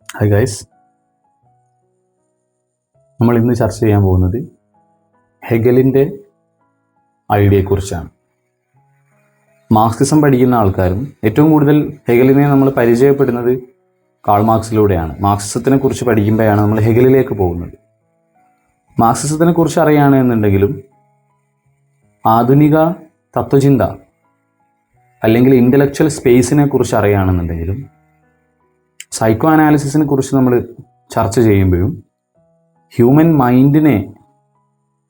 Hi guys, നമ്മൾ ഇന്ന് ചർച്ച ചെയ്യാൻ പോകുന്നത് ഹെഗലിൻ്റെ ഐഡിയയെക്കുറിച്ചാണ്. മാർക്സിസം പഠിക്കുന്ന ആൾക്കാരും ഏറ്റവും കൂടുതൽ ഹെഗലിനെ നമ്മൾ പരിചയപ്പെടുന്നത് കാൾ മാർക്സിലൂടെയാണ്. മാർക്സിസത്തിനെ കുറിച്ച് പഠിക്കുമ്പോഴാണ് നമ്മൾ ഹെഗലിലേക്ക് പോകുന്നത്. മാർക്സിസത്തിനെ കുറിച്ച് അറിയുകയാണ് എന്നുണ്ടെങ്കിലും ആധുനിക തത്വചിന്ത അല്ലെങ്കിൽ ഇൻ്റലക്ച്വൽ സ്പേസിനെ കുറിച്ച് അറിയുകയാണെന്നുണ്ടെങ്കിലും സൈക്കോ അനാലിസിസിനെ കുറിച്ച് നമ്മൾ ചർച്ച ചെയ്യുമ്പോഴും ഹ്യൂമൻ മൈൻഡിനെ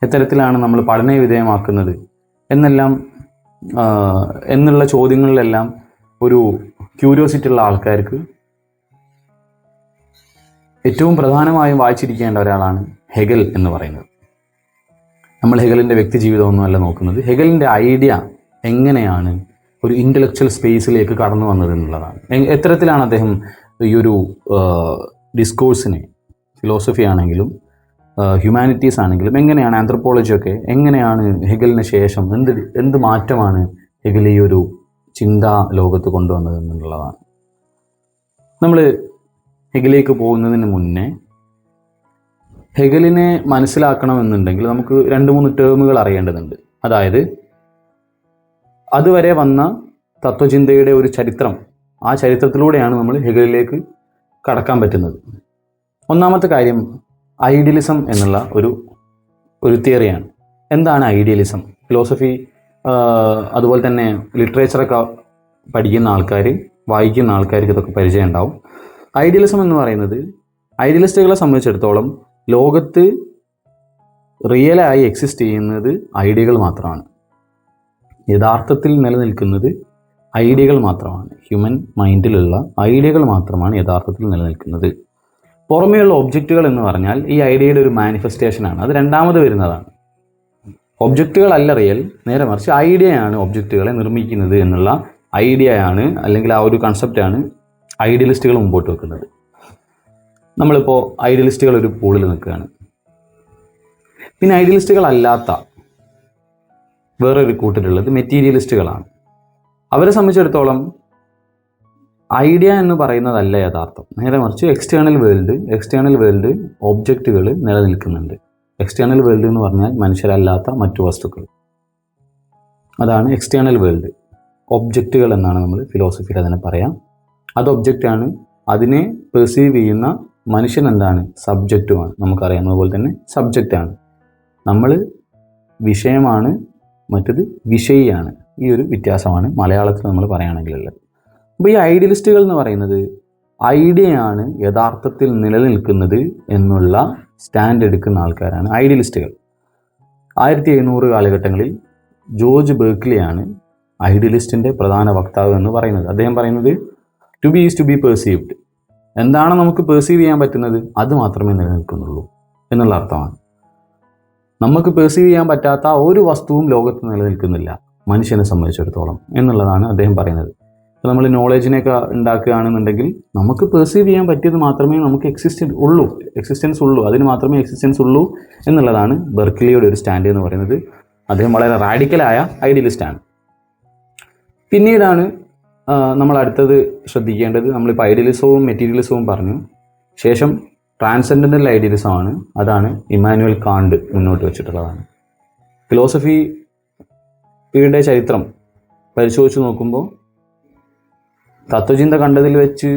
എത്തരത്തിലാണ് നമ്മൾ പഠന വിധേയമാക്കുന്നത് എന്നുള്ള ചോദ്യങ്ങളിലെല്ലാം ഒരു ക്യൂരിയോസിറ്റി ഉള്ള ആൾക്കാർക്ക് ഏറ്റവും പ്രധാനമായും വായിച്ചിരിക്കേണ്ട ഒരാളാണ് ഹെഗൽ എന്ന് പറയുന്നത്. നമ്മൾ ഹെഗലിൻ്റെ വ്യക്തി ജീവിതമൊന്നുമല്ല നോക്കുന്നത്, ഹെഗലിൻ്റെ ഐഡിയ എങ്ങനെയാണ് ഒരു ഇൻ്റലക്ച്വൽ സ്പേസിലേക്ക് കടന്നു വന്നത് എന്നുള്ളതാണ്. എത്തരത്തിലാണ് അദ്ദേഹം ഈ ഒരു ഡിസ്കോഴ്സിനെ, ഫിലോസഫി ആണെങ്കിലും ഹ്യൂമാനിറ്റീസ് ആണെങ്കിലും എങ്ങനെയാണ്, ആന്ത്രപ്പോളജിയൊക്കെ എങ്ങനെയാണ് ഹെഗലിന് ശേഷം എന്ത് മാറ്റമാണ് ഹെഗൽ ഈ ഒരു ചിന്താ ലോകത്ത് കൊണ്ടുവന്നത് എന്നുള്ളതാണ്. നമ്മൾ ഹെഗലിലേക്ക് പോകുന്നതിന് മുന്നേ ഹെഗലിനെ മനസ്സിലാക്കണമെന്നുണ്ടെങ്കിൽ നമുക്ക് 2-3 ടേമുകൾ അറിയേണ്ടതുണ്ട്. അതായത് അതുവരെ വന്ന തത്വചിന്തയുടെ ഒരു ചരിത്രം, ആ ചരിത്രത്തിലൂടെയാണ് നമ്മൾ ഹെഗലിലേക്ക് കടക്കാൻ പറ്റുന്നത്. ഒന്നാമത്തെ കാര്യം ഐഡിയലിസം എന്നുള്ള ഒരു തിയറിയാണ്. എന്താണ് ഐഡിയലിസം? ഫിലോസഫി അതുപോലെ തന്നെ ലിറ്ററേച്ചറൊക്കെ പഠിക്കുന്ന ആൾക്കാർ, വായിക്കുന്ന ആൾക്കാർക്ക് ഇതൊക്കെ പരിചയം ഉണ്ടാവും. ഐഡിയലിസം എന്ന് പറയുന്നത് ഐഡിയലിസ്റ്റുകളെ സംബന്ധിച്ചിടത്തോളം ലോകത്ത് റിയലായി എക്സിസ്റ്റ് ചെയ്യുന്നത് ഐഡിയകൾ മാത്രമാണ്. യഥാർത്ഥത്തിൽ നിലനിൽക്കുന്നത് ഐഡിയകൾ മാത്രമാണ്. ഹ്യൂമൻ മൈൻഡിലുള്ള ഐഡിയകൾ മാത്രമാണ് യഥാർത്ഥത്തിൽ നിലനിൽക്കുന്നത്. പുറമേയുള്ള ഒബ്ജക്റ്റുകൾ എന്ന് പറഞ്ഞാൽ ഈ ഐഡിയയുടെ ഒരു മാനിഫെസ്റ്റേഷനാണ്, അത് രണ്ടാമത് വരുന്നതാണ്. ഒബ്ജക്റ്റുകളല്ല റിയൽ, നേരെ മറിച്ച് ഐഡിയയാണ് ഒബ്ജക്റ്റുകളെ നിർമ്മിക്കുന്നത് എന്നുള്ള ഐഡിയയാണ്, അല്ലെങ്കിൽ ആ ഒരു കൺസെപ്റ്റാണ് ഐഡിയലിസ്റ്റുകൾ മുമ്പോട്ട് വെക്കുന്നത്. നമ്മളിപ്പോൾ ഐഡിയലിസ്റ്റുകൾ ഒരു പൂളിൽ നിൽക്കുകയാണ്. പിന്നെ ഐഡിയലിസ്റ്റുകൾ അല്ലാത്ത വേറൊരു കൂട്ടരുള്ളത് മെറ്റീരിയലിസ്റ്റുകളാണ്. അവരെ സംബന്ധിച്ചിടത്തോളം ഐഡിയ എന്ന് പറയുന്നതല്ല യഥാർത്ഥം, നേരെ മറിച്ച് എക്സ്റ്റേണൽ വേൾഡ് ഒബ്ജക്റ്റുകൾ നിലനിൽക്കുന്നുണ്ട്. എക്സ്റ്റേണൽ വേൾഡ് എന്ന് പറഞ്ഞാൽ മനുഷ്യരല്ലാത്ത മറ്റു വസ്തുക്കൾ, അതാണ് എക്സ്റ്റേണൽ വേൾഡ്. ഒബ്ജക്റ്റുകൾ എന്നാണ് നമ്മൾ ഫിലോസഫിയിൽ അതിനെ പറയാം. അത് ഒബ്ജക്റ്റാണ്, അതിനെ പെർസീവ് ചെയ്യുന്ന മനുഷ്യൻ എന്താണ്? സബ്ജക്റ്റുമാണ്. നമുക്കറിയാവുന്ന പോലെ തന്നെ സബ്ജക്റ്റാണ്. നമ്മൾ വിഷയമാണ്, മറ്റത് വിഷയിയാണ്. ഈ ഒരു വ്യത്യാസമാണ് മലയാളത്തിൽ നമ്മൾ പറയുകയാണെങ്കിലുള്ളത്. അപ്പോൾ ഈ ഐഡിയലിസ്റ്റുകൾ എന്ന് പറയുന്നത് ഐഡിയയാണ് യഥാർത്ഥത്തിൽ നിലനിൽക്കുന്നത് എന്നുള്ള സ്റ്റാൻഡ് എടുക്കുന്ന ആൾക്കാരാണ് ഐഡിയലിസ്റ്റുകൾ. 1700 കാലഘട്ടങ്ങളിൽ ജോർജ് ബെർക്ലിയാണ് ഐഡിയലിസ്റ്റിൻ്റെ പ്രധാന വക്താവ് എന്ന് പറയുന്നത്. അദ്ദേഹം പറയുന്നത് to be is to be perceived. എന്താണ് നമുക്ക് പെർസീവ് ചെയ്യാൻ പറ്റുന്നത് അത് മാത്രമേ നിലനിൽക്കുന്നുള്ളൂ എന്നുള്ള അർത്ഥമാണ്. നമുക്ക് പെർസീവ് ചെയ്യാൻ പറ്റാത്ത ഒരു വസ്തുവും ലോകത്ത് നിലനിൽക്കുന്നില്ല മനുഷ്യനെ സംബന്ധിച്ചിടത്തോളം എന്നുള്ളതാണ് അദ്ദേഹം പറയുന്നത്. ഇപ്പോൾ നമ്മൾ നോളജിനെയൊക്കെ ഉണ്ടാക്കുകയാണെന്നുണ്ടെങ്കിൽ നമുക്ക് പെർസീവ് ചെയ്യാൻ പറ്റിയത് മാത്രമേ നമുക്ക് എക്സിസ്റ്റൻസ് ഉള്ളൂ, അതിന് മാത്രമേ എക്സിസ്റ്റൻസ് ഉള്ളൂ എന്നുള്ളതാണ് ബെർക്ലിയുടെ ഒരു സ്റ്റാൻഡ് എന്ന് പറയുന്നത്. അദ്ദേഹം വളരെ റാഡിക്കലായ ഐഡിയലിസ്റ്റാണ്. പിന്നീടാണ് നമ്മൾ അടുത്തത് ശ്രദ്ധിക്കേണ്ടത്, നമ്മളിപ്പോൾ ഐഡിയലിസവും മെറ്റീരിയലിസവും പറഞ്ഞു, ശേഷം ട്രാൻസെൻഡൻ്റൽ ഐഡിയലിസമാണ്. അതാണ് ഇമ്മാനുവൽ കാണ്ട് മുന്നോട്ട് വെച്ചിട്ടുള്ളതാണ്. ഫിലോസഫിയുടെ ചരിത്രം പരിശോധിച്ച് നോക്കുമ്പോൾ തത്വചിന്ത കണ്ടതിൽ വെച്ച്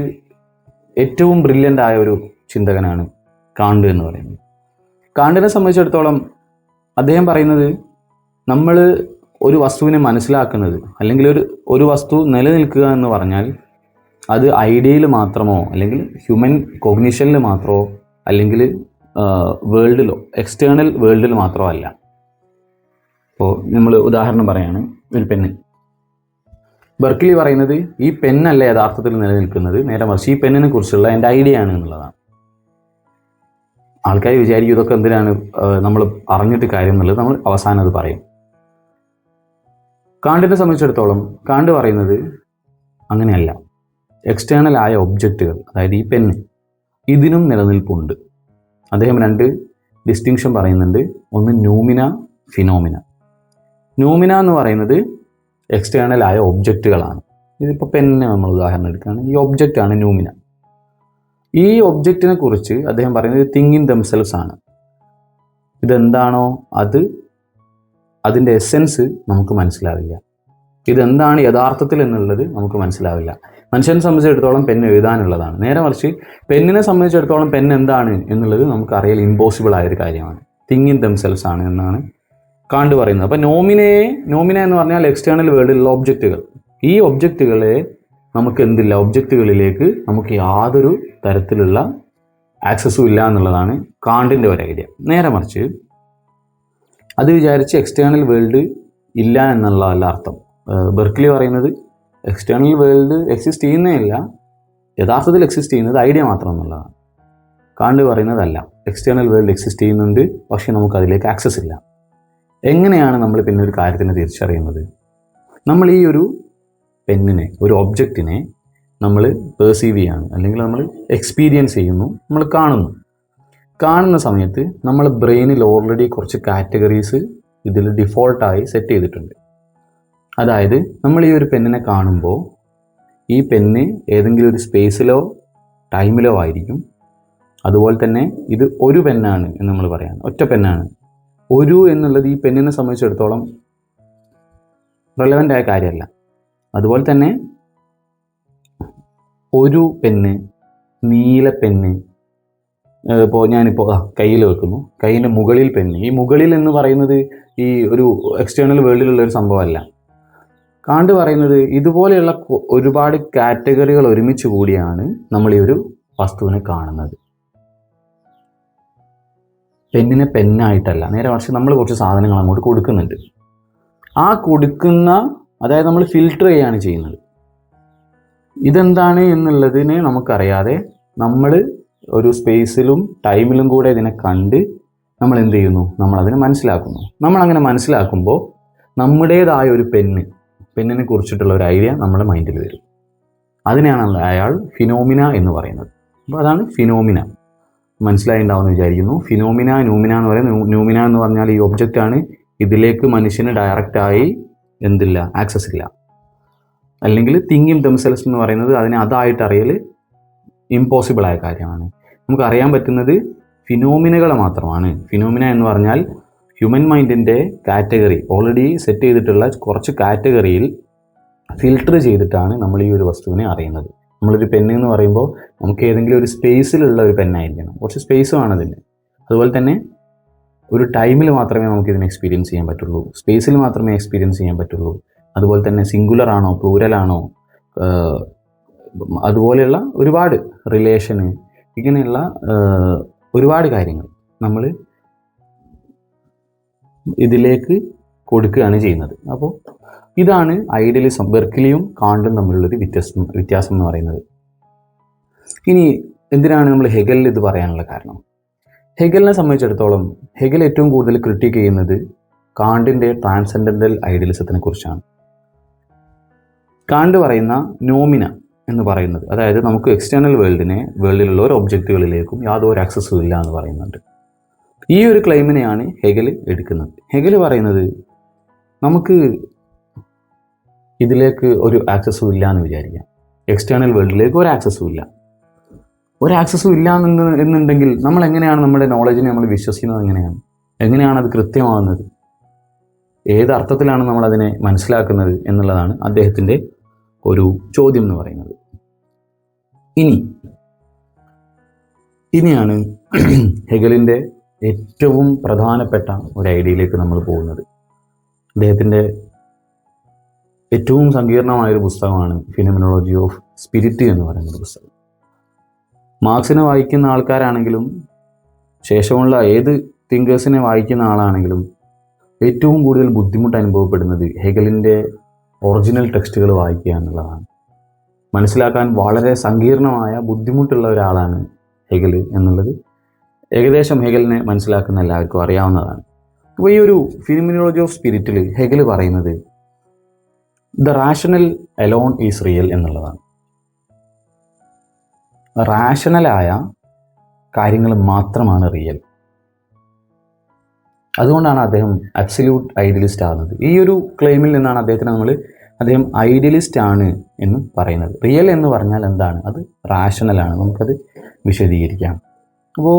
ഏറ്റവും ബ്രില്യൻ്റ് ആയ ഒരു ചിന്തകനാണ് കാണ്ട് എന്ന് പറയുന്നത്. കാണ്ടിനെ സംബന്ധിച്ചിടത്തോളം അദ്ദേഹം പറയുന്നത് നമ്മൾ ഒരു വസ്തുവിനെ മനസ്സിലാക്കുന്നത്, അല്ലെങ്കിൽ ഒരു വസ്തു നിലനിൽക്കുക എന്ന് പറഞ്ഞാൽ അത് ഐഡിയയിൽ മാത്രമോ അല്ലെങ്കിൽ ഹ്യൂമൻ കോഗ്നിഷനിൽ മാത്രമോ അല്ലെങ്കിൽ വേൾഡിലോ എക്സ്റ്റേണൽ വേൾഡിൽ മാത്രമോ അല്ല. ഇപ്പോൾ നമ്മൾ ഉദാഹരണം പറയുകയാണ്, ഒരു പെണ്ണ്. ബെർക്ലി പറയുന്നത് ഈ പെന്നല്ല യഥാർത്ഥത്തിൽ നിലനിൽക്കുന്നത്, നേരെ മറിച്ച് ഈ പെന്നിനെ കുറിച്ചുള്ള എൻ്റെ ഐഡിയ ആണ് എന്നുള്ളതാണ്. ആൾക്കാർ വിചാരിക്കും ഇതൊക്കെ എന്തിനാണ് നമ്മൾ അറിഞ്ഞിട്ട് കാര്യം എന്നുള്ളത്. നമ്മൾ അവസാനം അത് പറയും. കാണ്ടിനെ സംബന്ധിച്ചിടത്തോളം കാണ്ട് പറയുന്നത് അങ്ങനെയല്ല. എക്സ്റ്റേണൽ ആയ ഒബ്ജക്റ്റുകൾ, അതായത് ഈ പെന്ന്, ഇതിനും നിലനിൽപ്പുണ്ട്. അദ്ദേഹം 2 ഡിസ്റ്റിങ്ഷൻ പറയുന്നുണ്ട്. ഒന്ന് ന്യൂമിന, ഫിനോമിന. ന്യൂമിന എന്ന് പറയുന്നത് എക്സ്റ്റേണൽ ആയ ഒബ്ജക്റ്റുകളാണ്. ഇതിപ്പോൾ പെന്നിനെ നമ്മൾ ഉദാഹരണം എടുക്കുകയാണ്. ഈ ഒബ്ജക്റ്റാണ് ന്യൂമിന. ഈ ഒബ്ജക്റ്റിനെ കുറിച്ച് അദ്ദേഹം പറയുന്നത് തിങ് ഇൻ ദംസെൽസ് ആണ്. ഇതെന്താണോ അതിൻ്റെ എസെൻസ് നമുക്ക് മനസ്സിലാവില്ല. ഇതെന്താണ് യഥാർത്ഥത്തിൽ എന്നുള്ളത് നമുക്ക് മനസ്സിലാവില്ല. മനുഷ്യനെ സംബന്ധിച്ചിടത്തോളം പെൻ എഴുതാനുള്ളതാണ്. നേരെ മറിച്ച് പെന്നിനെ സംബന്ധിച്ചിടത്തോളം പെൻ എന്താണ് എന്നുള്ളത് നമുക്ക് അറിയാൻ ഇമ്പോസിബിൾ ആയൊരു കാര്യമാണ്. തിങ് ഇൻ ദംസെൽസ് ആണ് എന്നാണ് കാണ്ട് പറയുന്നത്. അപ്പോൾ നോമിന എന്ന് പറഞ്ഞാൽ എക്സ്റ്റേണൽ വേൾഡിലുള്ള ഒബ്ജക്റ്റുകൾ. ഈ ഒബ്ജക്റ്റുകളെ നമുക്ക് എന്തില്ല, ഒബ്ജക്റ്റുകളിലേക്ക് നമുക്ക് യാതൊരു തരത്തിലുള്ള ആക്സസും ഇല്ല എന്നുള്ളതാണ് കാണ്ടിൻ്റെ ഒരു ഐഡിയ. നേരെ മറിച്ച് അത് വിചാരിച്ച് എക്സ്റ്റേണൽ വേൾഡ് ഇല്ല എന്നുള്ളതല്ല അർത്ഥം. ബെർക്ക്ലി പറയുന്നത് എക്സ്റ്റേണൽ വേൾഡ് എക്സിസ്റ്റ് ചെയ്യുന്നതല്ല, യഥാർത്ഥത്തിൽ എക്സിസ്റ്റ് ചെയ്യുന്നത് ഐഡിയ മാത്രം എന്നുള്ളതാണ്. കാണ്ട് പറയുന്നതല്ല, എക്സ്റ്റേണൽ വേൾഡ് എക്സിസ്റ്റ് ചെയ്യുന്നുണ്ട്, പക്ഷേ നമുക്ക് അതിലേക്ക് ആക്സസ് ഇല്ല. എങ്ങനെയാണ് നമ്മൾ പിന്നെ ഒരു കാര്യത്തിനെ തിരിച്ചറിയുന്നത്? നമ്മൾ ഈ ഒരു പെന്നിനെ, ഒരു ഒബ്ജക്റ്റിനെ നമ്മൾ പെർസീവ് ചെയ്യാണ്, അല്ലെങ്കിൽ നമ്മൾ എക്സ്പീരിയൻസ് ചെയ്യുന്നു, നമ്മൾ കാണുന്ന സമയത്ത് നമ്മൾ ബ്രെയിനിൽ ഓൾറെഡി കുറച്ച് കാറ്റഗറീസ് ഇതിൽ ഡിഫോൾട്ടായി സെറ്റ് ചെയ്തിട്ടുണ്ട്. അതായത് നമ്മൾ ഈ ഒരു പെന്നിനെ കാണുമ്പോൾ ഈ പെന്ന് ഏതെങ്കിലും ഒരു സ്പേസിലോ ടൈമിലോ ആയിരിക്കും. അതുപോലെ തന്നെ ഇത് ഒരു പെന്നാണ് എന്ന് നമ്മൾ പറയാം, ഒറ്റ പെന്നാണ്. ഒരു എന്നുള്ളത് ഈ പെന്നിനെ സംബന്ധിച്ചിടത്തോളം റെലവൻ്റ് ആയ കാര്യമല്ല. അതുപോലെ തന്നെ ഒരു പെന്ന്, നീല പെന്ന്, ഇപ്പോൾ ഞാനിപ്പോൾ കയ്യിൽ വെക്കുന്നു, കയ്യിൻ്റെ മുകളിൽ പെന്ന്. ഈ മുകളിൽ എന്ന് പറയുന്നത് ഈ ഒരു എക്സ്റ്റേണൽ വേൾഡിലുള്ള ഒരു സംഭവമല്ല. കാണ്ട് പറയുന്നത് ഇതുപോലെയുള്ള ഒരുപാട് കാറ്റഗറികൾ ഒരുമിച്ച് കൂടിയാണ് നമ്മൾ ഈ ഒരു വസ്തുവിനെ കാണുന്നത്. പെന്നിനെ പെന്നായിട്ടല്ല, നേരെ മറിച്ച് നമ്മൾ കുറച്ച് സാധനങ്ങൾ അങ്ങോട്ട് കൊടുക്കുന്നുണ്ട്. ആ കൊടുക്കുന്ന, അതായത് നമ്മൾ ഫിൽട്ടർ ചെയ്യാണ് ചെയ്യുന്നത്. ഇതെന്താണ് എന്നുള്ളതിനെ നമുക്കറിയാതെ നമ്മൾ ഒരു സ്പേസിലും ടൈമിലും കൂടെ ഇതിനെ കണ്ട് നമ്മൾ എന്ത് ചെയ്യുന്നു, നമ്മളതിനെ മനസ്സിലാക്കുന്നു. നമ്മളങ്ങനെ മനസ്സിലാക്കുമ്പോൾ നമ്മുടേതായ ഒരു പെന്നിനെ കുറിച്ചിട്ടുള്ള ഒരു ഐഡിയ നമ്മുടെ മൈൻഡിൽ വരും. അതിനെയാണ് അയാൾ ഫിനോമിന എന്ന് പറയുന്നത്. അപ്പോൾ അതാണ് ഫിനോമിന. മനസ്സിലായിട്ടുണ്ടാവുമെന്ന് വിചാരിക്കുന്നു. ഫിനോമിന, ന്യൂമിന എന്ന് പറയുന്നത്, ന്യൂമിന എന്ന് പറഞ്ഞാൽ ഈ ഒബ്ജക്റ്റാണ്. ഇതിലേക്ക് മനുഷ്യന് ഡയറക്റ്റായി എന്തില്ല, ആക്സസ് ഇല്ല. അല്ലെങ്കിൽ തിങ് ഇൻ ദംസെൽസ് എന്ന് പറയുന്നത് അതിനെ അതായിട്ട് അറിയൽ ഇമ്പോസിബിളായ കാര്യമാണ്. നമുക്ക് അറിയാൻ പറ്റുന്നത് ഫിനോമിനകൾ മാത്രമാണ്. ഫിനോമിന എന്ന് പറഞ്ഞാൽ ഹ്യൂമൻ മൈൻഡിൻ്റെ കാറ്റഗറി ഓൾറെഡി സെറ്റ് ചെയ്തിട്ടുള്ള കുറച്ച് കാറ്റഗറിയിൽ ഫിൽട്ടർ ചെയ്തിട്ടാണ് നമ്മൾ ഈ ഒരു വസ്തുവിനെ അറിയുന്നത്. നമ്മളൊരു പെന്ന് എന്ന് പറയുമ്പോൾ നമുക്ക് ഏതെങ്കിലും ഒരു സ്പേസിലുള്ള ഒരു പെന്നായിരിക്കണം, കുറച്ച് സ്പേസ് വേണം അതിന്. അതുപോലെ തന്നെ ഒരു ടൈമിൽ മാത്രമേ നമുക്ക് ഇതിനെ എക്സ്പീരിയൻസ് ചെയ്യാൻ പറ്റുള്ളൂ, സ്പേസിൽ മാത്രമേ എക്സ്പീരിയൻസ് ചെയ്യാൻ പറ്റുള്ളൂ. അതുപോലെ തന്നെ സിംഗുലർ ആണോ പ്ലൂരൽ ആണോ, അതുപോലെയുള്ള ഒരുപാട് റിലേഷന്, ഇങ്ങനെയുള്ള ഒരുപാട് കാര്യങ്ങൾ നമ്മൾ ഇതിലേക്ക് കൊടുക്കുകയാണ് ചെയ്യുന്നത്. അപ്പോൾ ഇതാണ് ഐഡിയലിസം, ബെർക്ക്ലിയും കാണ്ടും തമ്മിലുള്ളൊരു വ്യത്യാസം എന്ന് പറയുന്നത്. ഇനി എന്തിനാണ് നമ്മൾ ഹെഗലിൽ ഇത് പറയാനുള്ള കാരണം? ഹെഗലിനെ സംബന്ധിച്ചിടത്തോളം ഹെഗൽ ഏറ്റവും കൂടുതൽ ക്രിട്ടിക്ക് ചെയ്യുന്നത് കാണ്ടിൻ്റെ ട്രാൻസെൻഡൻ്റൽ ഐഡിയലിസത്തിനെ കുറിച്ചാണ്. കാണ്ട് പറയുന്ന നോമിന എന്ന് പറയുന്നത്, അതായത് നമുക്ക് എക്സ്റ്റേണൽ വേൾഡിലുള്ള ഒരു ഒബ്ജക്റ്റുകളിലേക്കും യാതൊരു ആക്സസും ഇല്ല എന്ന് പറയുന്നുണ്ട്. ഈ ഒരു ക്ലെയിമിനെയാണ് ഹെഗൽ എടുക്കുന്നത്. ഹെഗൽ പറയുന്നത് നമുക്ക് ഇതിലേക്ക് ഒരു ആക്സസും ഇല്ല എന്ന് വിചാരിക്കാം, എക്സ്റ്റേണൽ വേൾഡിലേക്ക് ഒരു ആക്സസും ഇല്ല എന്നുണ്ടെങ്കിൽ നമ്മൾ എങ്ങനെയാണ് നമ്മുടെ നോളജിനെ നമ്മൾ വിശ്വസിക്കുന്നത്? എങ്ങനെയാണ് അത് കൃത്യമാകുന്നത്? ഏത് അർത്ഥത്തിലാണ് നമ്മൾ അതിനെ മനസ്സിലാക്കുന്നത് എന്നുള്ളതാണ് അദ്ദേഹത്തിൻ്റെ ഒരു ചോദ്യം എന്ന് പറയുന്നത്. ഇനിയാണ് ഹെഗലിൻ്റെ ഏറ്റവും പ്രധാനപ്പെട്ട ഒരു ഐഡിയയിലേക്ക് നമ്മൾ പോകുന്നത്. അദ്ദേഹത്തിൻ്റെ ഏറ്റവും സങ്കീർണമായൊരു പുസ്തകമാണ് ഫിനോമിനോളജി ഓഫ് സ്പിരിറ്റ് എന്ന് പറയുന്ന പുസ്തകം. മാർക്സിനെ വായിക്കുന്ന ആൾക്കാരാണെങ്കിലും ശേഷമുള്ള ഏത് തിങ്കേഴ്സിനെ വായിക്കുന്ന ആളാണെങ്കിലും ഏറ്റവും കൂടുതൽ ബുദ്ധിമുട്ട് അനുഭവപ്പെടുന്നത് ഹെഗലിൻ്റെ ഒറിജിനൽ ടെക്സ്റ്റുകൾ വായിക്കുക എന്നുള്ളതാണ്. മനസ്സിലാക്കാൻ വളരെ സങ്കീർണമായ ബുദ്ധിമുട്ടുള്ള ഒരാളാണ് ഹെഗൽ എന്നുള്ളത് ഏകദേശം ഹെഗലിനെ മനസ്സിലാക്കുന്ന എല്ലാവർക്കും അറിയാവുന്നതാണ്. അപ്പോൾ ഈ ഒരു ഫിനോമിനോളജി ഓഫ് സ്പിരിറ്റിൽ ഹെഗൽ പറയുന്നത് the rational alone is real എന്നുള്ളതാണ്. റാഷണലായ കാര്യങ്ങൾ മാത്രമാണ് റിയൽ. അതുകൊണ്ടാണ് അദ്ദേഹം അബ്സല്യൂട്ട് ഐഡിയലിസ്റ്റ് ആകുന്നത്. ഈ ഒരു ക്ലെയിമിൽ നിന്നാണ് അദ്ദേഹത്തിന് നമ്മൾ അദ്ദേഹം ഐഡിയലിസ്റ്റ് ആണ് എന്ന് പറയുന്നത്. റിയൽ എന്ന് പറഞ്ഞാൽ എന്താണ്? അത് റാഷണലാണ്. നമുക്കത് വിശദീകരിക്കാം. അപ്പോൾ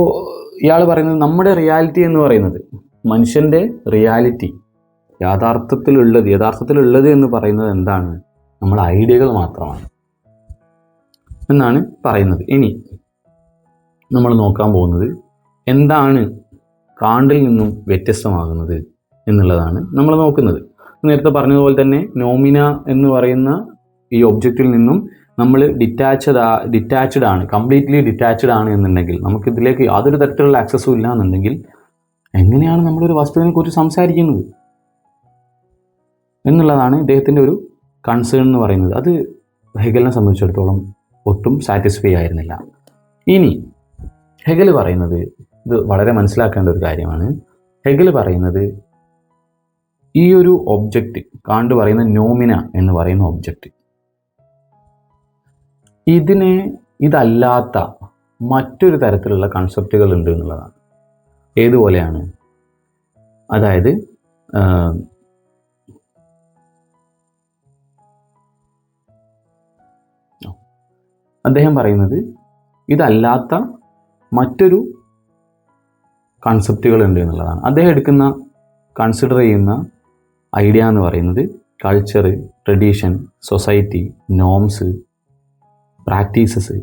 ഇയാൾ പറയുന്നത് നമ്മുടെ റിയാലിറ്റി എന്ന് പറയുന്നത്, മനുഷ്യൻ്റെ റിയാലിറ്റി, യഥാർത്ഥത്തിലുള്ളത് എന്ന് പറയുന്നത് എന്താണ്? നമ്മുടെ ഐഡിയകൾ മാത്രമാണ് എന്നാണ് പറയുന്നത്. ഇനി നമ്മൾ നോക്കാൻ പോകുന്നത് എന്താണ് കാണ്ടിൽ നിന്നും വ്യത്യസ്തമാകുന്നത് എന്നുള്ളതാണ് നമ്മൾ നോക്കുന്നത്. നേരത്തെ പറഞ്ഞതുപോലെ തന്നെ നോമിന എന്ന് പറയുന്ന ഈ ഒബ്ജക്റ്റിൽ നിന്നും നമ്മൾ ഡിറ്റാച്ച്ഡ് ആണ്, കംപ്ലീറ്റ്ലി ഡിറ്റാച്ച്ഡ് ആണ് എന്നുണ്ടെങ്കിൽ, നമുക്കിതിലേക്ക് യാതൊരു തരത്തിലുള്ള ആക്സസും ഇല്ല എന്നുണ്ടെങ്കിൽ എങ്ങനെയാണ് നമ്മളൊരു വസ്തുവിനെ കുറിച്ച് സംസാരിക്കുന്നത് എന്നുള്ളതാണ് ഇദ്ദേഹത്തിൻ്റെ ഒരു കൺസേൺ എന്ന് പറയുന്നത്. അത് ഹെഗലിനെ സംബന്ധിച്ചിടത്തോളം ഒട്ടും സാറ്റിസ്ഫൈ ആയിരുന്നില്ല. ഇനി ഹെഗൽ പറയുന്നത്, ഇത് വളരെ മനസ്സിലാക്കേണ്ട ഒരു കാര്യമാണ്, ഹെഗൽ പറയുന്നത് ഈ ഒരു ഒബ്ജക്റ്റ്, കാണ്ട് പറയുന്ന നോമിന എന്ന് പറയുന്ന ഒബ്ജക്റ്റ്, ഇതല്ലാത്ത മറ്റൊരു തരത്തിലുള്ള കൺസെപ്റ്റുകൾ ഉണ്ട് എന്നുള്ളതാണ്. ഏതുപോലെയാണ്? അതായത് അദ്ദേഹം പറയുന്നത് ഇതല്ലാത്ത മറ്റൊരു കൺസെപ്റ്റുകൾ ഉണ്ട് എന്നുള്ളതാണ്. അദ്ദേഹം കൺസിഡർ ചെയ്യുന്ന ഐഡിയ എന്ന് പറയുന്നത് culture, tradition, society, norms, practices,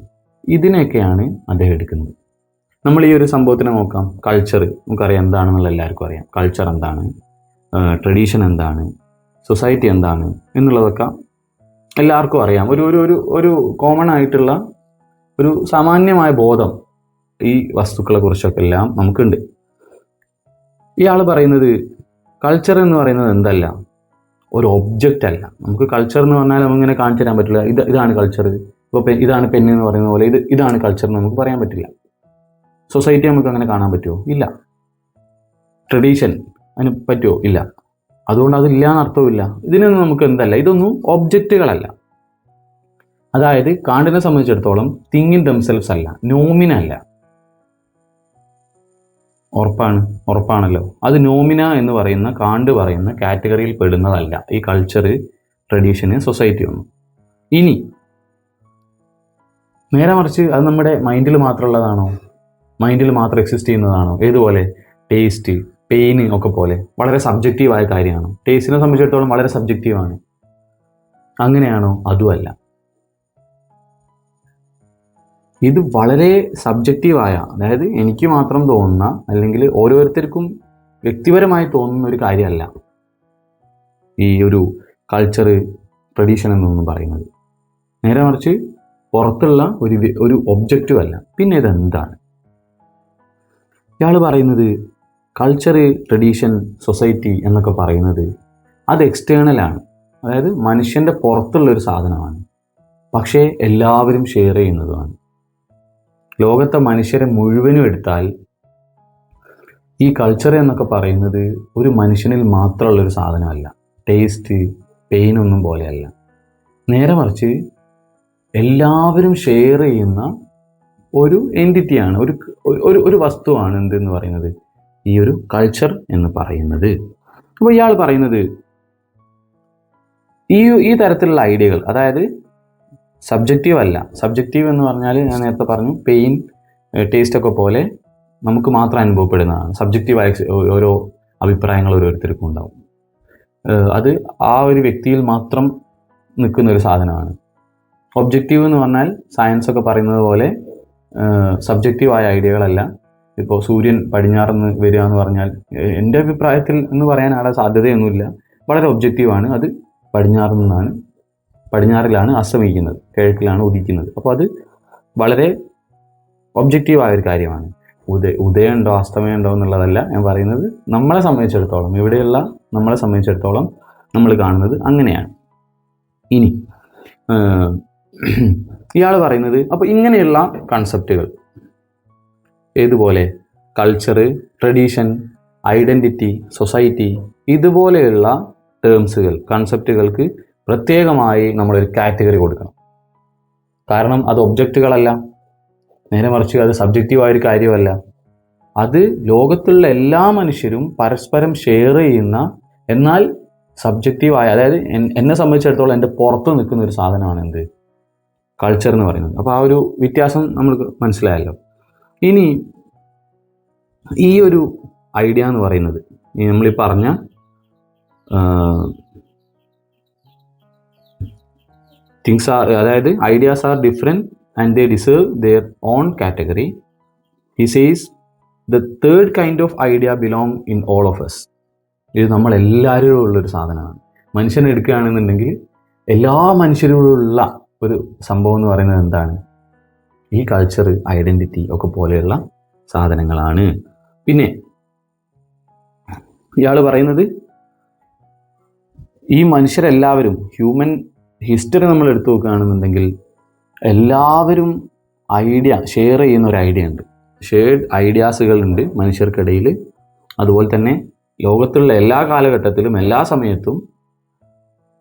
ഇതിനെയൊക്കെയാണ് അദ്ദേഹം എടുക്കുന്നത്. നമ്മൾ ഈ ഒരു സംഭവത്തിനെ നോക്കാം. കൾച്ചർ നമുക്കറിയാം എന്താണെന്നുള്ള എല്ലാവർക്കും അറിയാം. കൾച്ചർ എന്താണ്, ട്രഡീഷൻ എന്താണ്, സൊസൈറ്റി എന്താണ് എന്നുള്ളതൊക്കെ എല്ലാവർക്കും അറിയാം. ഒരു കോമൺ ആയിട്ടുള്ള ഒരു സാമാന്യമായ ബോധം ഈ വസ്തുക്കളെ കുറിച്ചൊക്കെ എല്ലാം നമുക്കുണ്ട്. ഇയാൾ പറയുന്നത് കൾച്ചർ എന്ന് പറയുന്നത് എന്തല്ല, ഒരു ഒബ്ജക്റ്റ് അല്ല. നമുക്ക് കൾച്ചർ എന്ന് പറഞ്ഞാൽ നമുക്കിങ്ങനെ കാണിച്ചു തരാൻ പറ്റില്ല. ഇതാണ് കൾച്ചർ, ഇപ്പോൾ ഇതാണ് പെണ്ണ് എന്ന് പറയുന്ന പോലെ ഇതാണ് കൾച്ചർ എന്ന് നമുക്ക് പറയാൻ പറ്റില്ല. സൊസൈറ്റി നമുക്ക് അങ്ങനെ കാണാൻ പറ്റുമോ? ഇല്ല. ട്രഡീഷൻ അതിന് പറ്റുമോ? ഇല്ല. അതുകൊണ്ട് അതില്ല എന്നർത്ഥമില്ല. ഇതിനൊന്നും നമുക്ക് എന്തല്ല, ഇതൊന്നും ഒബ്ജക്റ്റുകളല്ല. അതായത് കാണ്ടിനെ സംബന്ധിച്ചിടത്തോളം തിങ് ഇൻ ദംസെൽവ്സ് അല്ല, നോമിന അല്ല. ഉറപ്പാണല്ലോ. അത് നോമിന എന്ന് പറയുന്ന, കാണ്ട് പറയുന്ന കാറ്റഗറിയിൽ പെടുന്നതല്ല ഈ കൾച്ചർ, ട്രഡീഷന്, സൊസൈറ്റി ഒന്നും. ഇനി നേരെ മറിച്ച് അത് നമ്മുടെ മൈൻഡിൽ മാത്രമുള്ളതാണോ? മൈൻഡിൽ മാത്രം എക്സിസ്റ്റ് ചെയ്യുന്നതാണോ? ഏതുപോലെ? ടേസ്റ്റ്, പെയിൻ ഒക്കെ പോലെ വളരെ സബ്ജക്റ്റീവായ കാര്യമാണ്. ടേസ്റ്റിനെ സംബന്ധിച്ചിടത്തോളം വളരെ സബ്ജക്റ്റീവാണ്. അങ്ങനെയാണോ? അതുമല്ല. ഇത് വളരെ സബ്ജക്റ്റീവായ, അതായത് എനിക്ക് മാത്രം തോന്നുന്ന, അല്ലെങ്കിൽ ഓരോരുത്തർക്കും വ്യക്തിപരമായി തോന്നുന്ന ഒരു കാര്യമല്ല ഈ ഒരു കൾച്ചർ, ട്രഡീഷൻ എന്നൊന്നും പറയുന്നത്. നേരെ മറിച്ച് പുറത്തുള്ള ഒരു ഒബ്ജക്റ്റും അല്ല. പിന്നെ ഇതെന്താണ്? ഇയാൾ പറയുന്നത് കൾച്ചർ, ട്രഡീഷൻ, സൊസൈറ്റി എന്നൊക്കെ പറയുന്നത് അത് എക്സ്റ്റേണലാണ്, അതായത് മനുഷ്യൻ്റെ പുറത്തുള്ളൊരു സാധനമാണ്. പക്ഷേ എല്ലാവരും ഷെയർ ചെയ്യുന്നതുമാണ്. ലോകത്തെ മനുഷ്യരെ മുഴുവനും എടുത്താൽ ഈ കൾച്ചർ എന്നൊക്കെ പറയുന്നത് ഒരു മനുഷ്യനിൽ മാത്രമുള്ളൊരു സാധനമല്ല. ടേസ്റ്റ്, പെയിൻ ഒന്നും പോലെയല്ല. നേരെ മറിച്ച് എല്ലാവരും ഷെയർ ചെയ്യുന്ന ഒരു എൻറ്റിറ്റിയാണ്, ഒരു വസ്തുവാണ് എന്തെന്ന് പറയുന്നത്, ഈ ഒരു കൾച്ചർ എന്ന് പറയുന്നത്. അപ്പോൾ ഇയാൾ പറയുന്നത് ഈ തരത്തിലുള്ള ഐഡിയകൾ, അതായത് സബ്ജക്റ്റീവ് അല്ല. സബ്ജക്റ്റീവ് എന്ന് പറഞ്ഞാൽ ഞാൻ നേരത്തെ പറഞ്ഞു, പെയിൻ, ടേസ്റ്റ് ഒക്കെ പോലെ നമുക്ക് മാത്രം അനുഭവപ്പെടുന്നതാണ്. സബ്ജക്റ്റീവായ ഓരോ അഭിപ്രായങ്ങൾ ഓരോരുത്തർക്കും ഉണ്ടാവും. അത് ആ ഒരു വ്യക്തിയിൽ മാത്രം നിൽക്കുന്ന ഒരു സാധനമാണ്. ഒബ്ജക്റ്റീവ് എന്ന് പറഞ്ഞാൽ സയൻസ് ഒക്കെ പറയുന്നത് പോലെ സബ്ജക്റ്റീവായ ഐഡിയകളല്ല. ഇപ്പോൾ സൂര്യൻ പടിഞ്ഞാറെന്ന് വരിക എന്ന് പറഞ്ഞാൽ എൻ്റെ അഭിപ്രായത്തിൽ എന്ന് പറയാനുള്ള സാധ്യതയൊന്നുമില്ല. വളരെ ഒബ്ജക്റ്റീവാണ്. അത് പടിഞ്ഞാറിലാണ് അസ്തമിക്കുന്നത്, കിഴക്കിലാണ് ഉദിക്കുന്നത്. അപ്പോൾ അത് വളരെ ഒബ്ജക്റ്റീവായൊരു കാര്യമാണ്. ഉദയമുണ്ടോ അസ്തമയമുണ്ടോ എന്നുള്ളതല്ല ഞാൻ പറയുന്നത്. നമ്മളെ സംബന്ധിച്ചിടത്തോളം, ഇവിടെയുള്ള നമ്മളെ സംബന്ധിച്ചിടത്തോളം നമ്മൾ കാണുന്നത് അങ്ങനെയാണ്. ഇനി ഇയാൾ പറയുന്നത്, അപ്പോൾ ഇങ്ങനെയുള്ള കൺസെപ്റ്റുകൾ, ഏതുപോലെ കൾച്ചർ, ട്രഡീഷൻ, ഐഡൻറ്റിറ്റി, സൊസൈറ്റി, ഇതുപോലെയുള്ള ടേംസുകൾ, കൺസെപ്റ്റുകൾക്ക് പ്രത്യേകമായി നമ്മളൊരു കാറ്റഗറി കൊടുക്കണം. കാരണം അത് ഒബ്ജക്റ്റുകളല്ല, നേരെ മറിച്ച് അത് സബ്ജക്റ്റീവായൊരു കാര്യമല്ല. അത് ലോകത്തുള്ള എല്ലാ മനുഷ്യരും പരസ്പരം ഷെയർ ചെയ്യുന്ന, എന്നാൽ സബ്ജക്റ്റീവായ, അതായത് എന്നെ സംബന്ധിച്ചിടത്തോളം എൻ്റെ പുറത്ത് നിൽക്കുന്ന ഒരു സാധനമാണ് എന്ത്, കൾച്ചർ എന്ന് പറയുന്നത്. അപ്പോൾ ആ ഒരു വ്യത്യാസം നമ്മൾക്ക് മനസ്സിലായല്ലോ. ഇനി ഈ ഒരു ഐഡിയ എന്ന് പറയുന്നത് നമ്മൾ ഈ പറഞ്ഞ തിങ്സ് ആർ, അതായത് ideas are different and they deserve their own category. He says the third kind of idea belong in all of S. ഇത് നമ്മളെല്ലാവരും ഉള്ളൊരു സാധനമാണ്. മനുഷ്യനെ എടുക്കുകയാണെന്നുണ്ടെങ്കിൽ എല്ലാ മനുഷ്യരോടുള്ള ഒരു സംഭവം എന്ന് പറയുന്നത് എന്താണ്, ഈ കൾച്ചർ, ഐഡൻറ്റിറ്റി ഒക്കെ പോലെയുള്ള സാധനങ്ങളാണ്. പിന്നെ ഇയാൾ പറയുന്നത് ഈ മനുഷ്യരെല്ലാവരും, ഹ്യൂമൻ ഹിസ്റ്ററി നമ്മൾ എടുത്തു നോക്കുകയാണെന്നുണ്ടെങ്കിൽ എല്ലാവരും ഷെയർ ചെയ്യുന്ന ഒരു ഐഡിയ ഉണ്ട്, ഷെയർഡ് ഐഡിയാസുകളുണ്ട് മനുഷ്യർക്കിടയിൽ. അതുപോലെ തന്നെ ലോകത്തുള്ള എല്ലാ കാലഘട്ടത്തിലും എല്ലാ സമയത്തും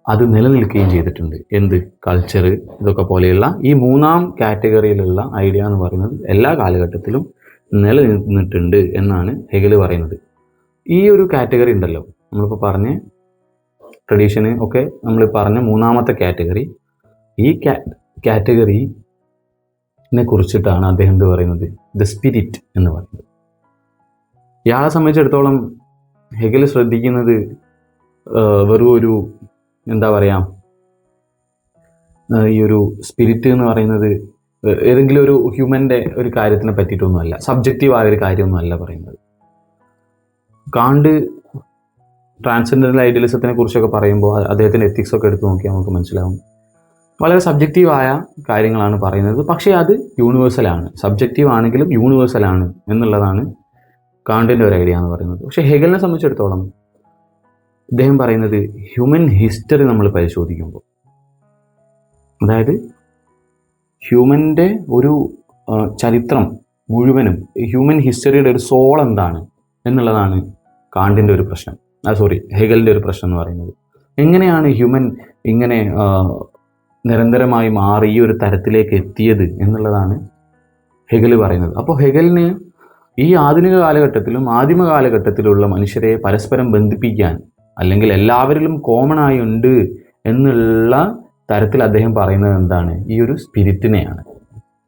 അത് നിലനിൽക്കുകയും ചെയ്തിട്ടുണ്ട്. എന്ത്, കൾച്ചർ, ഇതൊക്കെ പോലെയുള്ള ഈ മൂന്നാം കാറ്റഗറിയിലുള്ള ഐഡിയ എന്ന് പറയുന്നത് എല്ലാ കാലഘട്ടത്തിലും നിലനിന്നിട്ടുണ്ട് എന്നാണ് ഹെഗൽ പറയുന്നത്. ഈ ഒരു കാറ്റഗറി ഉണ്ടല്ലോ, നമ്മളിപ്പോൾ പറഞ്ഞ ട്രഡീഷന് ഒക്കെ നമ്മൾ പറഞ്ഞ മൂന്നാമത്തെ കാറ്റഗറി, ഈ കാറ്റഗറിനെ കുറിച്ചിട്ടാണ് അദ്ദേഹം എന്ത് പറയുന്നത്, ദ സ്പിരിറ്റ് എന്ന് പറയുന്നത്. ഇയാളെ സംബന്ധിച്ചിടത്തോളം ഹെഗൽ ശ്രദ്ധിക്കുന്നത് വെറും ഒരു എന്താ പറയുക, ഈ ഒരു സ്പിരിറ്റ് എന്ന് പറയുന്നത് ഏതെങ്കിലും ഒരു ഹ്യൂമൻ്റെ ഒരു കാര്യത്തിനെ പറ്റിയിട്ടൊന്നുമല്ല, സബ്ജക്റ്റീവായ ഒരു കാര്യമൊന്നുമല്ല പറയുന്നത്. കാണ്ട് ട്രാൻസെൻഡൻ്റൽ ഐഡിയലിസത്തിനെ കുറിച്ചൊക്കെ പറയുമ്പോൾ അദ്ദേഹത്തിൻ്റെ എത്തിക്സൊക്കെ എടുത്ത് നോക്കിയാൽ നമുക്ക് മനസ്സിലാവും, വളരെ സബ്ജക്റ്റീവായ കാര്യങ്ങളാണ് പറയുന്നത്. പക്ഷേ അത് യൂണിവേഴ്സലാണ്, സബ്ജക്റ്റീവ് ആണെങ്കിലും യൂണിവേഴ്സലാണ് എന്നുള്ളതാണ് കാണ്ടിൻ്റെ ഒരു ഐഡിയ എന്ന് പറയുന്നത്. പക്ഷേ ഹെഗലിനെ സംബന്ധിച്ചിടത്തോളം അദ്ദേഹം പറയുന്നത് ഹ്യൂമൻ ഹിസ്റ്ററി നമ്മൾ പരിശോധിക്കുമ്പോൾ, അതായത് ഹ്യൂമൻ്റെ ഒരു ചരിത്രം മുഴുവനും, ഹ്യൂമൻ ഹിസ്റ്ററിയുടെ ഒരു സോൾ എന്താണ് എന്നുള്ളതാണ് കാണ്ടിൻ്റെ ഒരു പ്രശ്നം, ഹെഗലിൻ്റെ ഒരു പ്രശ്നം എന്ന് പറയുന്നത്. എങ്ങനെയാണ് ഹ്യൂമൻ ഇങ്ങനെ നിരന്തരമായി മാറി ഈ ഒരു തരത്തിലേക്ക് എത്തിയത് എന്നുള്ളതാണ് ഹെഗൽ പറയുന്നത്. അപ്പോൾ ഹെഗലിന് ഈ ആധുനിക കാലഘട്ടത്തിലും ആദിമ കാലഘട്ടത്തിലുള്ള മനുഷ്യരെ പരസ്പരം ബന്ധിപ്പിക്കാൻ, അല്ലെങ്കിൽ എല്ലാവരിലും കോമൺ ആയി ഉണ്ട് എന്നുള്ള തരത്തിൽ അദ്ദേഹം പറയുന്നത് എന്താണ്, ഈ ഒരു സ്പിരിറ്റിനെയാണ്.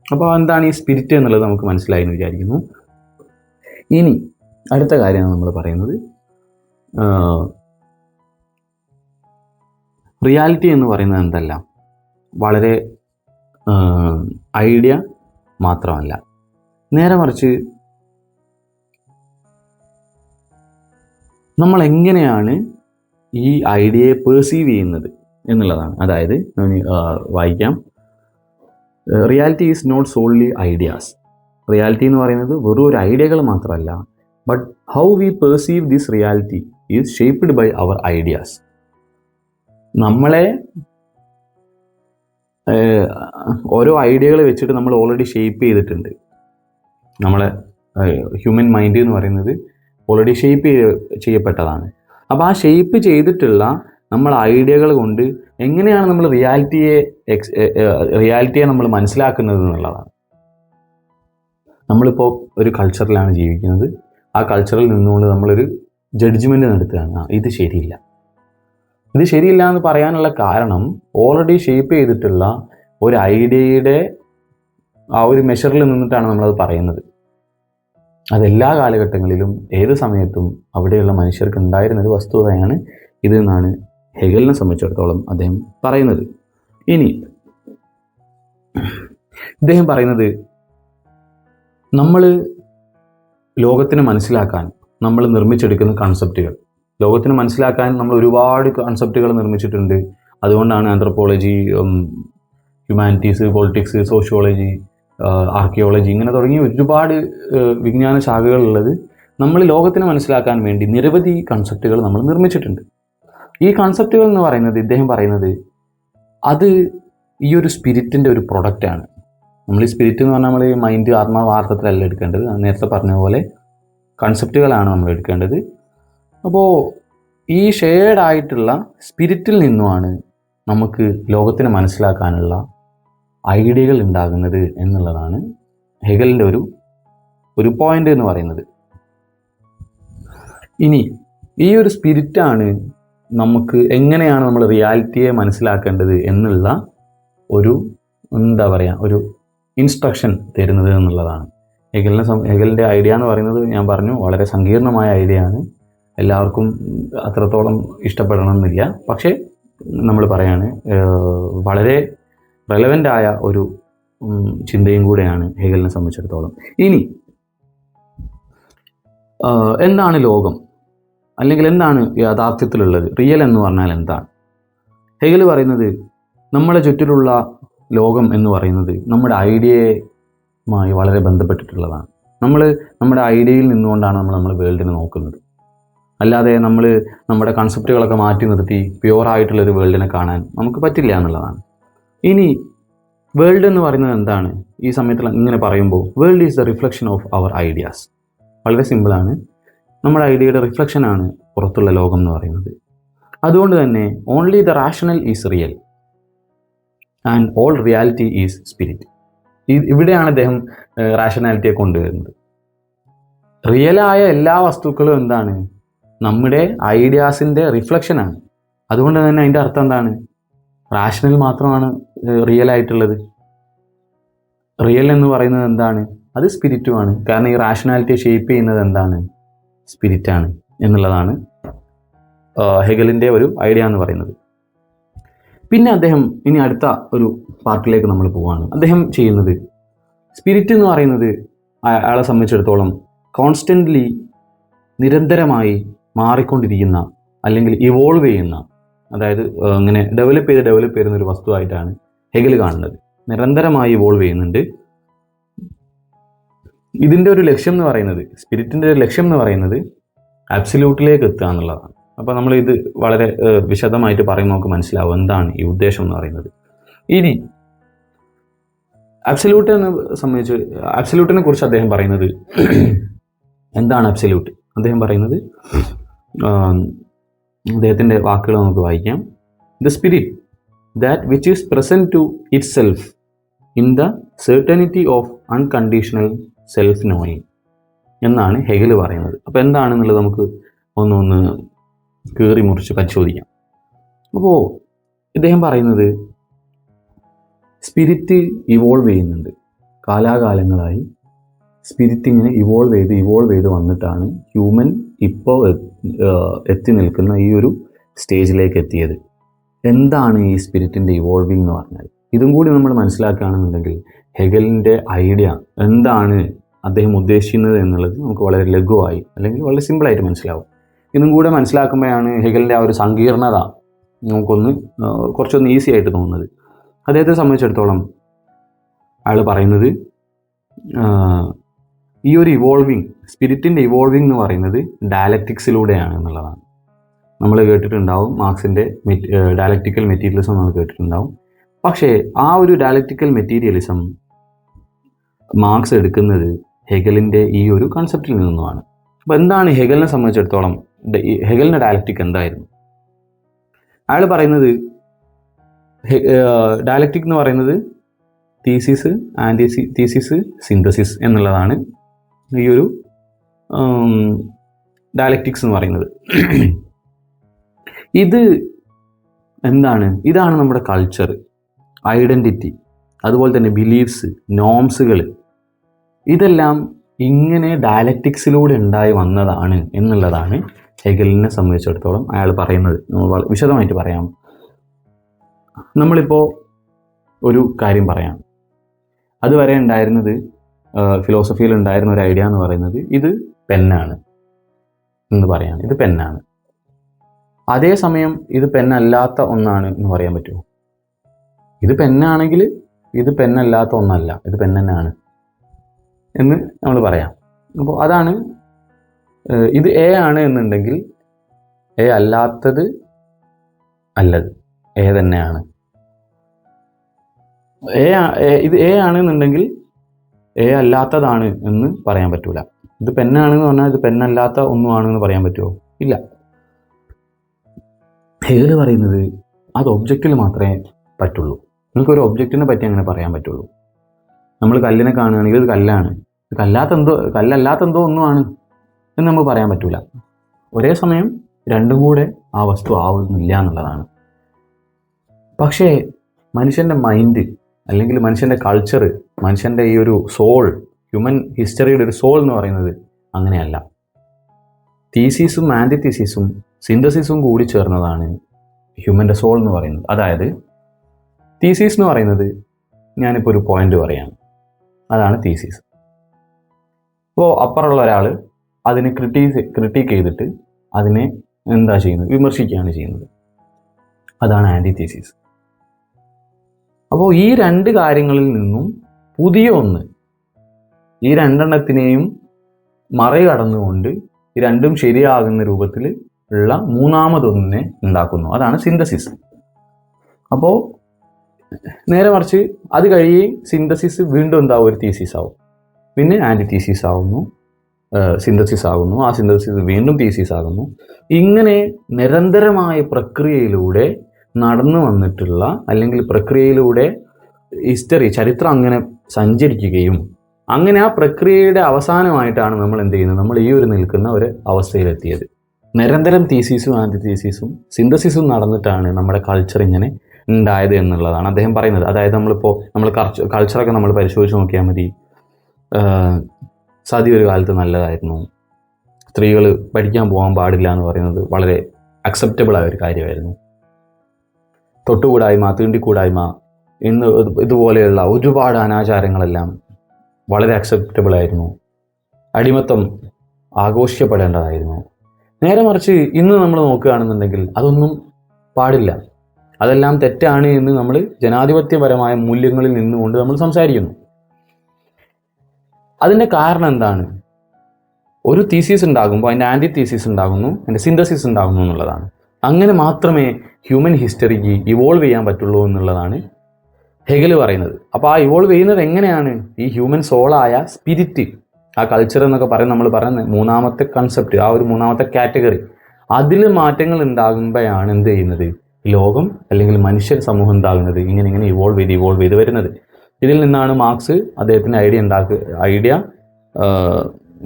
അപ്പോൾ എന്താണ് ഈ സ്പിരിറ്റ് എന്നുള്ളത് നമുക്ക് മനസ്സിലായി എന്ന് വിചാരിക്കുന്നു. ഇനി അടുത്ത കാര്യമാണ് നമ്മൾ പറയുന്നത്, റിയാലിറ്റി എന്ന് പറയുന്നത് എന്തല്ല, വളരെ ഐഡിയ മാത്രമല്ല, നേരെ മറിച്ച് നമ്മൾ എങ്ങനെയാണ് ഈ ഐഡിയയെ പെർസീവ് ചെയ്യുന്നത് എന്നുള്ളതാണ്. അതായത് വായിക്കാം, reality is not solely ideas. Reality എന്ന് പറയുന്നത് വെറും ഒരു ഐഡിയകൾ മാത്രമല്ല, but how we perceive this reality is shaped by our ideas. നമ്മളെ ഓരോ ഐഡിയകൾ വെച്ചിട്ട് നമ്മൾ ഓൾറെഡി ഷേപ്പ് ചെയ്തിട്ടുണ്ട്. നമ്മളെ ഹ്യൂമൻ മൈൻഡ് എന്ന് പറയുന്നത് ഓൾറെഡി ഷേപ്പ് ചെയ്യപ്പെട്ടതാണ്. അപ്പോൾ ആ ഷേപ്പ് ചെയ്തിട്ടുള്ള നമ്മൾ ഐഡിയകൾ കൊണ്ട് എങ്ങനെയാണ് നമ്മൾ റിയാലിറ്റിയെ നമ്മൾ മനസ്സിലാക്കുന്നത് എന്നുള്ളതാണ്. നമ്മളിപ്പോൾ ഒരു കൾച്ചറിലാണ് ജീവിക്കുന്നത്, ആ കൾച്ചറിൽ നിന്നുകൊണ്ട് നമ്മളൊരു ജഡ്ജ്മെൻറ്റ് നടത്തുകയാണ്, ഇത് ശരിയില്ല എന്ന് പറയാനുള്ള കാരണം ഓൾറെഡി ഷേപ്പ് ചെയ്തിട്ടുള്ള ഒരു ഐഡിയയുടെ ആ ഒരു മെഷറിൽ നിന്നിട്ടാണ് നമ്മളത് പറയുന്നത്. അതെല്ലാ കാലഘട്ടങ്ങളിലും ഏത് സമയത്തും അവിടെയുള്ള മനുഷ്യർക്ക് ഉണ്ടായിരുന്നൊരു വസ്തുതയാണ് ഇതെന്നാണ് ഹെഗലിനെ സംബന്ധിച്ചിടത്തോളം അദ്ദേഹം പറയുന്നത്. ഇനി അദ്ദേഹം പറയുന്നത്, നമ്മൾ ലോകത്തിനെ മനസ്സിലാക്കാൻ നമ്മൾ നിർമ്മിച്ചെടുക്കുന്ന കൺസെപ്റ്റുകൾ, ലോകത്തിനെ മനസ്സിലാക്കാൻ നമ്മൾ ഒരുപാട് കൺസെപ്റ്റുകൾ നിർമ്മിച്ചിട്ടുണ്ട്. അതുകൊണ്ടാണ് anthropology, humanities, politics, sociology, archaeology, ഇങ്ങനെ തുടങ്ങിയ ഒരുപാട് വിജ്ഞാന ശാഖകളുള്ളത്. നമ്മൾ ലോകത്തിനെ മനസ്സിലാക്കാൻ വേണ്ടി നിരവധി കൺസെപ്റ്റുകൾ നമ്മൾ നിർമ്മിച്ചിട്ടുണ്ട്. ഈ കൺസെപ്റ്റുകൾ എന്ന് പറയുന്നത്, ഇദ്ദേഹം പറയുന്നത്, അത് ഈ ഒരു സ്പിരിറ്റിൻ്റെ ഒരു പ്രൊഡക്റ്റാണ്. നമ്മൾ ഈ സ്പിരിറ്റ് എന്ന് പറഞ്ഞാൽ നമ്മൾ ഈ മൈൻഡ്, ആത്മാവ്, അർത്ഥത്തിലല്ല എടുക്കേണ്ടത്. നേരത്തെ പറഞ്ഞ പോലെ കൺസെപ്റ്റുകളാണ് നമ്മൾ എടുക്കേണ്ടത്. അപ്പോൾ ഈ ഷെയർഡ് ആയിട്ടുള്ള സ്പിരിറ്റിൽ നിന്നുമാണ് നമുക്ക് ലോകത്തിനെ മനസ്സിലാക്കാനുള്ള ഐഡിയകൾ ഉണ്ടാകുന്നത് എന്നുള്ളതാണ് ഹെഗലിൻ്റെ ഒരു പോയിന്റ് എന്ന് പറയുന്നത്. ഇനി ഈ ഒരു സ്പിരിറ്റാണ് നമുക്ക് എങ്ങനെയാണ് നമ്മൾ റിയാലിറ്റിയെ മനസ്സിലാക്കേണ്ടത് എന്നുള്ള ഒരു എന്താ പറയുക ഒരു ഇൻസ്ട്രക്ഷൻ തരുന്നത് എന്നുള്ളതാണ്. ഹെഗലിൻ്റെ ഐഡിയ എന്ന് പറയുന്നത് ഞാൻ പറഞ്ഞു വളരെ സങ്കീർണമായ ഐഡിയ ആണ്. എല്ലാവർക്കും അത്രത്തോളം ഇഷ്ടപ്പെടണമെന്നില്ല. പക്ഷേ നമ്മൾ പറയാണ് വളരെ റെലവൻ്റ് ആയ ഒരു ചിന്തയും കൂടെയാണ് ഹെഗലിനെ സംബന്ധിച്ചിടത്തോളം. ഇനി എന്താണ് ലോകം, അല്ലെങ്കിൽ എന്താണ് യാഥാർത്ഥ്യത്തിലുള്ളത്, റിയൽ എന്ന് പറഞ്ഞാൽ എന്താണ്? ഹെഗൽ പറയുന്നത് നമ്മളെ ചുറ്റിലുള്ള ലോകം എന്ന് പറയുന്നത് നമ്മുടെ ഐഡിയയുമായി വളരെ ബന്ധപ്പെട്ടിട്ടുള്ളതാണ്. നമ്മുടെ ഐഡിയയിൽ നിന്നുകൊണ്ടാണ് നമ്മൾ വേൾഡിനെ നോക്കുന്നത്. അല്ലാതെ നമ്മൾ നമ്മുടെ കൺസെപ്റ്റുകളൊക്കെ മാറ്റി നിർത്തി പ്യുവറായിട്ടുള്ളൊരു വേൾഡിനെ കാണാൻ നമുക്ക് പറ്റില്ല എന്നുള്ളതാണ്. ഇനി വേൾഡ് എന്ന് പറയുന്നത് എന്താണ്? ഈ സമയത്ത് ഇങ്ങനെ പറയുമ്പോൾ world is the reflection of our ideas. വളരെ സിമ്പിളാണ്. നമ്മുടെ ഐഡിയയുടെ റിഫ്ലക്ഷനാണ് പുറത്തുള്ള ലോകം എന്ന് പറയുന്നത്. അതുകൊണ്ട് തന്നെ only the rational is real and all reality is spirit. ഇവിടെയാണ് അദ്ദേഹം റാഷണാലിറ്റിയെ കൊണ്ടുവരുന്നത്. റിയലായ എല്ലാ വസ്തുക്കളും എന്താണ്? നമ്മുടെ ഐഡിയാസിൻ്റെ റിഫ്ലക്ഷനാണ്. അതുകൊണ്ട് തന്നെ അതിൻ്റെ അർത്ഥം എന്താണ്? റാഷണൽ മാത്രമാണ് റിയൽ ആയിട്ടുള്ളത്. റിയൽ എന്ന് പറയുന്നത് എന്താണ്? അത് സ്പിരിറ്റുമാണ്. കാരണം ഈ റാഷണാലിറ്റിയെ ഷേപ്പ് ചെയ്യുന്നത് എന്താണ്? സ്പിരിറ്റാണ് എന്നുള്ളതാണ് ഹെഗലിൻ്റെ ഒരു ഐഡിയ എന്ന് പറയുന്നത്. പിന്നെ അദ്ദേഹം ഇനി അടുത്ത ഒരു പാർട്ടിലേക്ക് നമ്മൾ പോവുകയാണ്. അദ്ദേഹം ചെയ്യുന്നത് സ്പിരിറ്റ് എന്ന് പറയുന്നത് അയാളെ സംബന്ധിച്ചിടത്തോളം കോൺസ്റ്റൻ്റ്ലി നിരന്തരമായി മാറിക്കൊണ്ടിരിക്കുന്ന അല്ലെങ്കിൽ ഇവോൾവ് ചെയ്യുന്ന, അതായത് ഇങ്ങനെ ഡെവലപ്പ് ചെയ്യുന്ന ഒരു വസ്തുവായിട്ടാണ് ഹെഗൽ കാണുന്നത്. നിരന്തരമായി ഇവോൾവ് ചെയ്യുന്നുണ്ട്. ഇതിൻ്റെ ഒരു ലക്ഷ്യം എന്ന് പറയുന്നത്, സ്പിരിറ്റിൻ്റെ ഒരു ലക്ഷ്യം എന്ന് പറയുന്നത് അബ്സല്യൂട്ടിലേക്ക് എത്തുക എന്നുള്ളതാണ്. അപ്പോൾ നമ്മൾ ഇത് വളരെ വിശദമായിട്ട് പറയുമ്പോൾ നമുക്ക് മനസ്സിലാവും എന്താണ് ഈ ഉദ്ദേശം എന്ന് പറയുന്നത്. ഇനി അബ്സല്യൂട്ടിനെ കുറിച്ച് അദ്ദേഹം പറയുന്നത് എന്താണ് അബ്സല്യൂട്ട്? അദ്ദേഹം പറയുന്നത്, അദ്ദേഹത്തിൻ്റെ വാക്കുകൾ നമുക്ക് വായിക്കാം. The spirit that which is present to itself in the certainty of unconditional self knowing എന്നാണ് ഹെഗൽ പറയുന്നത്. അപ്പോൾ എന്താണെന്നുള്ളത് നമുക്ക് ഒന്ന് കീറി മുറിച്ച് പരിശോധിക്കാം. അപ്പോൾ ഇദ്ദേഹം പറയുന്നത് സ്പിരിറ്റ് ഇവോൾവ് ചെയ്യുന്നുണ്ട്. കാലാകാലങ്ങളായി സ്പിരിറ്റ് ഇങ്ങനെ ഇവോൾവ് ചെയ്ത് വന്നിട്ടാണ് ഹ്യൂമൻ ഇപ്പോൾ എത്തി നിൽക്കുന്ന ഈ ഒരു സ്റ്റേജിലേക്ക് എത്തിയത്. എന്താണ് ഈ സ്പിരിറ്റിൻ്റെ ഇവോൾവിങ് എന്ന് പറഞ്ഞാൽ? ഇതും കൂടി നമ്മൾ മനസ്സിലാക്കുകയാണെന്നുണ്ടെങ്കിൽ ഹെഗലിൻ്റെ ഐഡിയ എന്താണ് അദ്ദേഹം ഉദ്ദേശിക്കുന്നത് എന്നുള്ളത് നമുക്ക് വളരെ ലഘുവായി അല്ലെങ്കിൽ വളരെ സിമ്പിളായിട്ട് മനസ്സിലാവും. ഇതും കൂടെ മനസ്സിലാക്കുമ്പോഴാണ് ഹെഗലിൻ്റെ ആ ഒരു സങ്കീർണത കുറച്ചൊന്ന് ഈസി ആയിട്ട് തോന്നുന്നത്. അദ്ദേഹത്തെ സംബന്ധിച്ചിടത്തോളം അയാൾ പറയുന്നത് ഈ ഒരു സ്പിരിറ്റിൻ്റെ ഇവോൾവിങ് എന്ന് പറയുന്നത് ഡയലക്റ്റിക്സിലൂടെയാണ് എന്നുള്ളതാണ്. നമ്മൾ കേട്ടിട്ടുണ്ടാവും മാർക്സിൻ്റെ ഡയലക്റ്റിക്കൽ മെറ്റീരിയലിസം നമ്മൾ കേട്ടിട്ടുണ്ടാവും. പക്ഷേ ആ ഒരു ഡയലക്റ്റിക്കൽ മെറ്റീരിയലിസം മാർക്സ് എടുക്കുന്നത് ഹെഗലിൻ്റെ ഈ ഒരു കൺസെപ്റ്റിൽ നിന്നുമാണ്. അപ്പോൾ എന്താണ് ഹെഗലിനെ സംബന്ധിച്ചിടത്തോളം ഹെഗലിൻ്റെ ഡയലക്റ്റിക് എന്തായിരുന്നു? അയാൾ പറയുന്നത് ഡയലക്റ്റിക് എന്ന് പറയുന്നത് തീസിസ്, ആൻറ്റിതീസിസ്, സിന്തസിസ് എന്നുള്ളതാണ് ഈ ഒരു ഡയലക്റ്റിക്സ് എന്ന് പറയുന്നത്. ഇത് എന്താണ്? ഇതാണ് നമ്മുടെ കൾച്ചർ, ഐഡൻറ്റിറ്റി, അതുപോലെ തന്നെ ബിലീഫ്സ്, നോംസുകൾ, ഇതെല്ലാം ഇങ്ങനെ ഡയലക്റ്റിക്സിലൂടെ ഉണ്ടായി വന്നതാണ് എന്നുള്ളതാണ് ഹെഗലിനെ സംബന്ധിച്ചിടത്തോളം അയാൾ പറയുന്നത്. നമ്മൾ വിശദമായിട്ട് പറയാം. നമ്മളിപ്പോൾ ഒരു കാര്യം പറയാം. അതുവരെ ഉണ്ടായിരുന്നത് ഫിലോസഫിയിൽ ഉണ്ടായിരുന്ന ഒരു ഐഡിയ എന്ന് പറയുന്നത് ഇത് പെന്നാണ് എന്ന് പറയാം. ഇത് പെന്നാണ്. അതേസമയം ഇത് പെന്നല്ലാത്ത ഒന്നാണ് എന്ന് പറയാൻ പറ്റുമോ? ഇത് പെന്നാണെങ്കിൽ ഇത് പെന്നല്ലാത്ത ഒന്നല്ല, ഇത് പെൻ തന്നെയാണ് എന്ന് നമ്മൾ പറയാം. അപ്പോൾ അതാണ് ഇത് എ ആണ് എന്നുണ്ടെങ്കിൽ എ അല്ലാത്തത് അല്ലത് എ തന്നെയാണ്. ഇത് എ ആണെന്നുണ്ടെങ്കിൽ എ അല്ലാത്തതാണ് എന്ന് പറയാൻ പറ്റൂല. ഇത് പെന്നാണെന്ന് പറഞ്ഞാൽ ഇത് പെന്നല്ലാത്ത ഒന്നുമാണെന്ന് പറയാൻ പറ്റുമോ? ഇല്ല. ഹെഗൽ പറയുന്നത് അത് ഒബ്ജക്റ്റിൽ മാത്രമേ പറ്റുള്ളൂ. നിങ്ങൾക്കൊരു ഒബ്ജക്റ്റിനെ പറ്റി അങ്ങനെ പറയാൻ പറ്റുള്ളൂ. നമ്മൾ കല്ലിനെ കാണുകയാണെങ്കിൽ ഇത് കല്ലാണ്, ഇത് കല്ലല്ലാത്ത എന്തോ ഒന്നുമാണ് എന്ന് നമുക്ക് പറയാൻ പറ്റൂല. ഒരേ സമയം രണ്ടും കൂടെ ആ വസ്തു ആവുന്നില്ല എന്നുള്ളതാണ്. പക്ഷേ മനുഷ്യൻ്റെ മൈൻഡ് അല്ലെങ്കിൽ മനുഷ്യൻ്റെ കൾച്ചർ, മനുഷ്യൻ്റെ ഈ ഒരു സോൾ, ഹ്യൂമൻ ഹിസ്റ്ററിയുടെ ഒരു സോൾ എന്ന് പറയുന്നത് അങ്ങനെയല്ല. തീസീസും ആൻറ്റി തീസീസും സിന്തസിസും കൂടി ചേർന്നതാണ് ഹ്യൂമൻ്റെ സോൾ എന്ന് പറയുന്നത്. അതായത് തീസീസ് എന്ന് പറയുന്നത്, ഞാനിപ്പോൾ ഒരു പോയിന്റ് പറയാം, അതാണ് തീസീസ്. അപ്പോൾ അപ്പുറമുള്ള ഒരാൾ അതിനെ ക്രിട്ടിക്ക് ചെയ്തിട്ട് അതിനെ എന്താ ചെയ്യുന്നത്, വിമർശിക്കുകയാണ് ചെയ്യുന്നത്. അതാണ് ആൻറ്റി തീസീസ്. അപ്പോൾ ഈ രണ്ട് കാര്യങ്ങളിൽ നിന്നും പുതിയ ഒന്ന്, ഈ രണ്ടെണ്ണത്തിനെയും മറികടന്നുകൊണ്ട് ഈ രണ്ടും ശരിയാകുന്ന രൂപത്തിൽ ഉള്ള മൂന്നാമതൊന്നിനെ ഉണ്ടാക്കുന്നു. അതാണ് സിന്തസിസ്. അപ്പോൾ നേരെ മറിച്ച് അത് കഴിയെ സിന്തസിസ് വീണ്ടും എന്താവും, ഒരു തീസിസ് ആവും, പിന്നെ ആൻറ്റി തീസിസ് ആവുന്നു, സിന്തസിസ് ആകുന്നു, ആ സിന്തസിസ് വീണ്ടും തീസിസ് ആകുന്നു. ഇങ്ങനെ നിരന്തരമായ പ്രക്രിയയിലൂടെ നടന്നു വന്നിട്ടുള്ള, അല്ലെങ്കിൽ പ്രക്രിയയിലൂടെ ഹിസ്റ്ററി, ചരിത്രം അങ്ങനെ സഞ്ചരിക്കുകയും അങ്ങനെ ആ പ്രക്രിയയുടെ അവസാനമായിട്ടാണ് നമ്മൾ എന്ത് ചെയ്യുന്നത്, നമ്മൾ ഈ ഒരു നിൽക്കുന്ന ഒരു അവസ്ഥയിലെത്തിയത്. നിരന്തരം തീസീസും ആൻറ്റി തീസീസും സിന്തസിസും നടന്നിട്ടാണ് നമ്മുടെ കൾച്ചർ ഇങ്ങനെ ഉണ്ടായത് എന്നുള്ളതാണ് അദ്ദേഹം പറയുന്നത്. അതായത് നമ്മൾ കൾച്ചറൊക്കെ നമ്മൾ പരിശോധിച്ച് നോക്കിയാൽ മതി. സതി ഒരു കാലത്ത് നല്ലതായിരുന്നു, സ്ത്രീകൾ പഠിക്കാൻ പോകാൻ പാടില്ല എന്ന് പറയുന്നത് വളരെ അക്സെപ്റ്റബിൾ ആയ ഒരു കാര്യമായിരുന്നു. തൊട്ടുകൂടായ്മ, തീണ്ടിക്കൂടായ്മ, ഇതുപോലെയുള്ള ഒരുപാട് അനാചാരങ്ങളെല്ലാം വളരെ അക്സെപ്റ്റബിൾ ആയിരുന്നു. അടിമത്തം ആഘോഷിക്കപ്പെടേണ്ടതായിരുന്നു. നേരെ മറിച്ച് ഇന്ന് നമ്മൾ നോക്കുകയാണെന്നുണ്ടെങ്കിൽ അതൊന്നും പാടില്ല, അതെല്ലാം തെറ്റാണ് എന്ന് നമ്മൾ ജനാധിപത്യപരമായ മൂല്യങ്ങളിൽ നിന്നുകൊണ്ട് നമ്മൾ സംസാരിക്കുന്നു. അതിൻ്റെ കാരണം എന്താണ്? ഒരു തീസീസ് ഉണ്ടാകുമ്പോൾ അതിൻ്റെ ആൻറ്റി തീസീസ് ഉണ്ടാകുന്നു, അതിൻ്റെ സിന്തസിസ് ഉണ്ടാകുന്നു എന്നുള്ളതാണ്. അങ്ങനെ മാത്രമേ ഹ്യൂമൻ ഹിസ്റ്ററിക്ക് ഇവോൾവ് ചെയ്യാൻ പറ്റുള്ളൂ എന്നുള്ളതാണ് ഹെഗൽ പറയുന്നത്. അപ്പോൾ ആ ഇവോൾവ് ചെയ്യുന്നത് എങ്ങനെയാണ്? ഈ ഹ്യൂമൻ സോളായ സ്പിരിറ്റ്, ആ കൾച്ചർ എന്നൊക്കെ നമ്മൾ പറയുന്ന മൂന്നാമത്തെ കൺസെപ്റ്റ്, ആ ഒരു മൂന്നാമത്തെ കാറ്റഗറി, അതിൽ മാറ്റങ്ങൾ ഉണ്ടാകുമ്പോഴാണ് എന്ത് ചെയ്യുന്നത്, ലോകം അല്ലെങ്കിൽ മനുഷ്യ സമൂഹം ഉണ്ടാകുന്നത് ഇങ്ങനെ ഇവോൾവ് ചെയ്ത് വരുന്നത്. ഇതിൽ നിന്നാണ് മാർക്സ് അദ്ദേഹത്തിൻ്റെ ഐഡിയ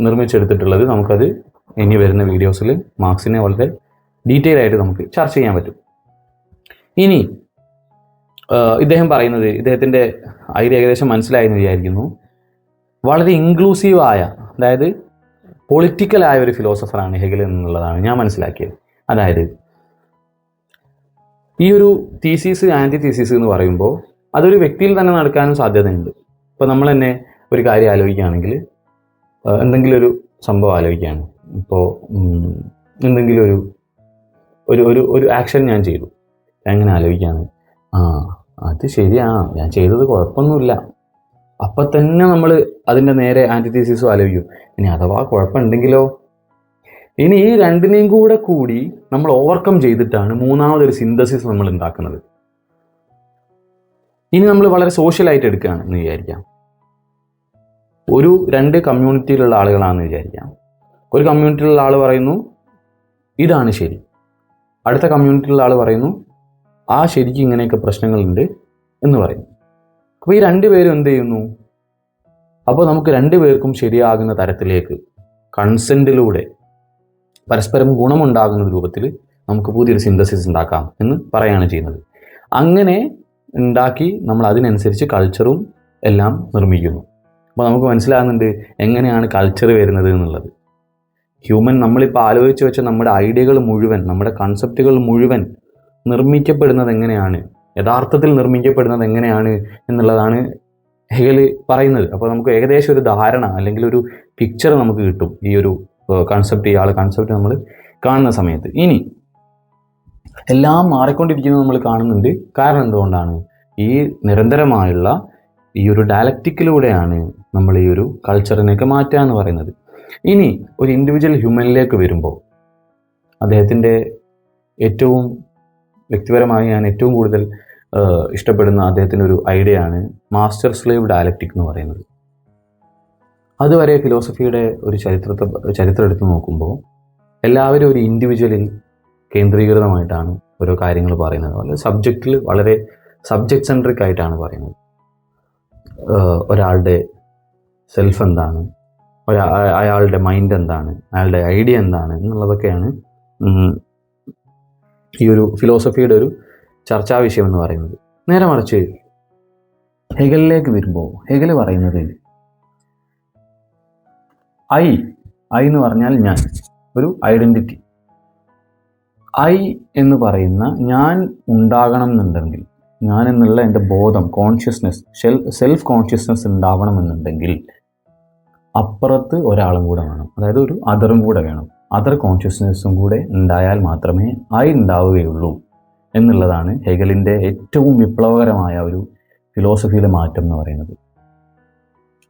നിർമ്മിച്ചെടുത്തിട്ടുള്ളത്. നമുക്കത് ഇനി വരുന്ന വീഡിയോസിൽ മാർക്സിനെ വളരെ ഡീറ്റെയിൽ ആയിട്ട് നമുക്ക് ചർച്ച ചെയ്യാൻ പറ്റും. ഇനി ഇദ്ദേഹം പറയുന്നത്, ഇദ്ദേഹത്തിൻ്റെ ഐഡിയ ഏകദേശം മനസ്സിലായെന്ന് വിചാരിക്കുന്നു. വളരെ ഇൻക്ലൂസീവായ, അതായത് പൊളിറ്റിക്കലായ ഒരു ഫിലോസഫറാണ് ഹെഗൽ എന്നുള്ളതാണ് ഞാൻ മനസ്സിലാക്കിയത്. അതായത് ഈ ഒരു തീസീസ് ആൻറ്റി തീസീസ് എന്ന് പറയുമ്പോൾ അതൊരു വ്യക്തിയിൽ തന്നെ നടക്കാനും സാധ്യതയുണ്ട്. ഇപ്പോൾ നമ്മൾ തന്നെ ഒരു കാര്യം ആലോചിക്കുകയാണെങ്കിൽ, എന്തെങ്കിലും ഒരു സംഭവം ആലോചിക്കുകയാണ്, ഇപ്പോൾ എന്തെങ്കിലും ഒരു ആക്ഷൻ ഞാൻ ചെയ്തു, എങ്ങനെ ആലോചിക്കുകയാണ്, അത് ശരിയാ, ഞാൻ ചെയ്തത് കുഴപ്പമൊന്നുമില്ല. അപ്പം തന്നെ നമ്മൾ അതിൻ്റെ നേരെ ആൻറ്റി തീസീസും ആലോചിക്കും. ഇനി അഥവാ കുഴപ്പമുണ്ടെങ്കിലോ? ഇനി ഈ രണ്ടിനെയും കൂടി നമ്മൾ ഓവർകം ചെയ്തിട്ടാണ് മൂന്നാമതൊരു സിന്തസിസ് നമ്മൾ ഉണ്ടാക്കുന്നത്. ഇനി നമ്മൾ വളരെ സോഷ്യലായിട്ട് എടുക്കുകയാണ് എന്ന് വിചാരിക്കാം. രണ്ട് കമ്മ്യൂണിറ്റിയിലുള്ള ആളുകളാണെന്ന് വിചാരിക്കാം. ഒരു കമ്മ്യൂണിറ്റിയിലുള്ള ആൾ പറയുന്നു ഇതാണ് ശരി, അടുത്ത കമ്മ്യൂണിറ്റിയിലുള്ള ആൾ പറയുന്നു ആ ശരിക്കും ഇങ്ങനെയൊക്കെ പ്രശ്നങ്ങളുണ്ട് എന്ന് പറയുന്നു. അപ്പോൾ ഈ രണ്ടുപേരും എന്ത് ചെയ്യുന്നു? അപ്പോൾ നമുക്ക് രണ്ടുപേർക്കും ശരിയാകുന്ന തരത്തിലേക്ക് കൺസെൻറ്റിലൂടെ പരസ്പരം ഗുണമുണ്ടാകുന്ന രൂപത്തിൽ നമുക്ക് പുതിയൊരു സിന്തസിസ് ഉണ്ടാക്കാം എന്ന് പറയുകയാണ് ചെയ്യുന്നത്. അങ്ങനെ ഉണ്ടാക്കി നമ്മൾ അതിനനുസരിച്ച് കൾച്ചറും എല്ലാം നിർമ്മിക്കുന്നു. അപ്പോൾ നമുക്ക് മനസ്സിലാകുന്നുണ്ട് എങ്ങനെയാണ് കൾച്ചർ വരുന്നത് എന്നുള്ളത്. നമ്മളിപ്പോൾ ആലോചിച്ച് വെച്ച നമ്മുടെ ഐഡിയകൾ മുഴുവൻ, നമ്മുടെ കൺസെപ്റ്റുകൾ മുഴുവൻ നിർമ്മിക്കപ്പെടുന്നത് എങ്ങനെയാണ്, യഥാർത്ഥത്തിൽ നിർമ്മിക്കപ്പെടുന്നത് എങ്ങനെയാണ് എന്നുള്ളതാണ് ഹെഗൽ പറയുന്നത്. അപ്പോൾ നമുക്ക് ഏകദേശം ഒരു ധാരണ അല്ലെങ്കിൽ ഒരു പിക്ചർ നമുക്ക് കിട്ടും ഈ ഒരു കൺസെപ്റ്റ് നമ്മൾ കാണുന്ന സമയത്ത്. ഇനി എല്ലാം മാറിക്കൊണ്ടിരിക്കുന്നത് നമ്മൾ കാണുന്നുണ്ട്. കാരണം എന്തുകൊണ്ടാണ്? ഈ നിരന്തരമായുള്ള ഈ ഒരു ഡയലക്റ്റിക്കിലൂടെയാണ് നമ്മൾ ഈ ഒരു കൾച്ചറിനെയൊക്കെ മാറ്റുക എന്ന് പറയുന്നത്. ഇനി ഒരു ഇൻഡിവിജ്വൽ ഹ്യൂമനിലേക്ക് വരുമ്പോൾ അദ്ദേഹത്തിൻ്റെ ഏറ്റവും വ്യക്തിപരമായി ഞാൻ ഏറ്റവും കൂടുതൽ ഇഷ്ടപ്പെടുന്ന അദ്ദേഹത്തിൻ്റെ ഒരു ഐഡിയ ആണ് മാസ്റ്റർ സ്ലേവ് ഡയലക്റ്റിക് എന്ന് പറയുന്നത്. അതുവരെ ഫിലോസഫിയുടെ ഒരു ചരിത്രം എടുത്ത് നോക്കുമ്പോൾ എല്ലാവരും ഒരു ഇൻഡിവിജ്വലിൽ കേന്ദ്രീകൃതമായിട്ടാണ് ഓരോ കാര്യങ്ങൾ പറയുന്നത്. വളരെ സബ്ജക്റ്റ് സെൻട്രിക് ആയിട്ടാണ് പറയുന്നത്. ഒരാളുടെ സെൽഫ് എന്താണ്, അയാളുടെ മൈൻഡ് എന്താണ്, അയാളുടെ ഐഡിയ എന്താണ് എന്നുള്ളതൊക്കെയാണ് ഈ ഒരു ഫിലോസഫിയുടെ ഒരു ചർച്ചാ വിഷയം എന്ന് പറയുന്നത്. നേരെ മറിച്ച് ഹെഗലിലേക്ക് വരുമ്പോൾ ഹെഗൽ പറയുന്നത് ഐ എന്ന് പറഞ്ഞാൽ ഞാൻ, ഒരു ഐഡൻറ്റിറ്റി. ഐ എന്ന് പറയുന്ന ഞാൻ ഉണ്ടാകണം എന്നുണ്ടെങ്കിൽ, ഞാൻ എന്നുള്ള എൻ്റെ ബോധം, കോൺഷ്യസ്നെസ്, സെൽഫ് കോൺഷ്യസ്നെസ് ഉണ്ടാവണമെന്നുണ്ടെങ്കിൽ അപ്പുറത്ത് ഒരാളും കൂടെ വേണം, അതായത് ഒരു അതറും കൂടെ വേണം. അതർ കോൺഷ്യസ്നെസ്സും കൂടെ ഉണ്ടായാൽ മാത്രമേ ഐ ഉണ്ടാവുകയുള്ളൂ എന്നുള്ളതാണ് ഹെഗലിൻ്റെ ഏറ്റവും വിപ്ലവകരമായ ഒരു ഫിലോസഫിയിലെ മാറ്റം എന്ന് പറയുന്നത്.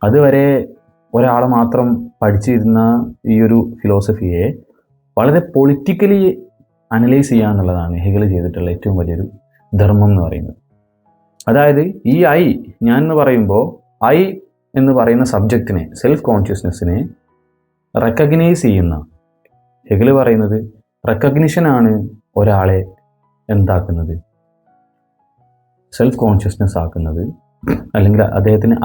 അതുവരെ ഒരാളെ മാത്രം പഠിച്ചിരുന്ന ഈ ഒരു ഫിലോസഫിയെ വളരെ പൊളിറ്റിക്കലി അനലൈസ് ചെയ്യുക എന്നുള്ളതാണ് ഹെഗൽ ചെയ്തിട്ടുള്ള ഏറ്റവും വലിയൊരു ധർമ്മം എന്ന് പറയുന്നത്. അതായത് ഈ ഐ, ഞാൻ എന്ന് പറയുമ്പോൾ ഐ എന്ന് പറയുന്ന സബ്ജക്റ്റിനെ, സെൽഫ് കോൺഷ്യസ്നെസ്സിനെ റെക്കഗ്നൈസ് ചെയ്യുന്ന, ഹെഗൽ പറയുന്നത് റെക്കഗ്നിഷനാണ് ഒരാളെ എന്താക്കുന്നത്, സെൽഫ് കോൺഷ്യസ്നെസ് ആക്കുന്നത്, അല്ലെങ്കിൽ അദ്ദേഹത്തിന്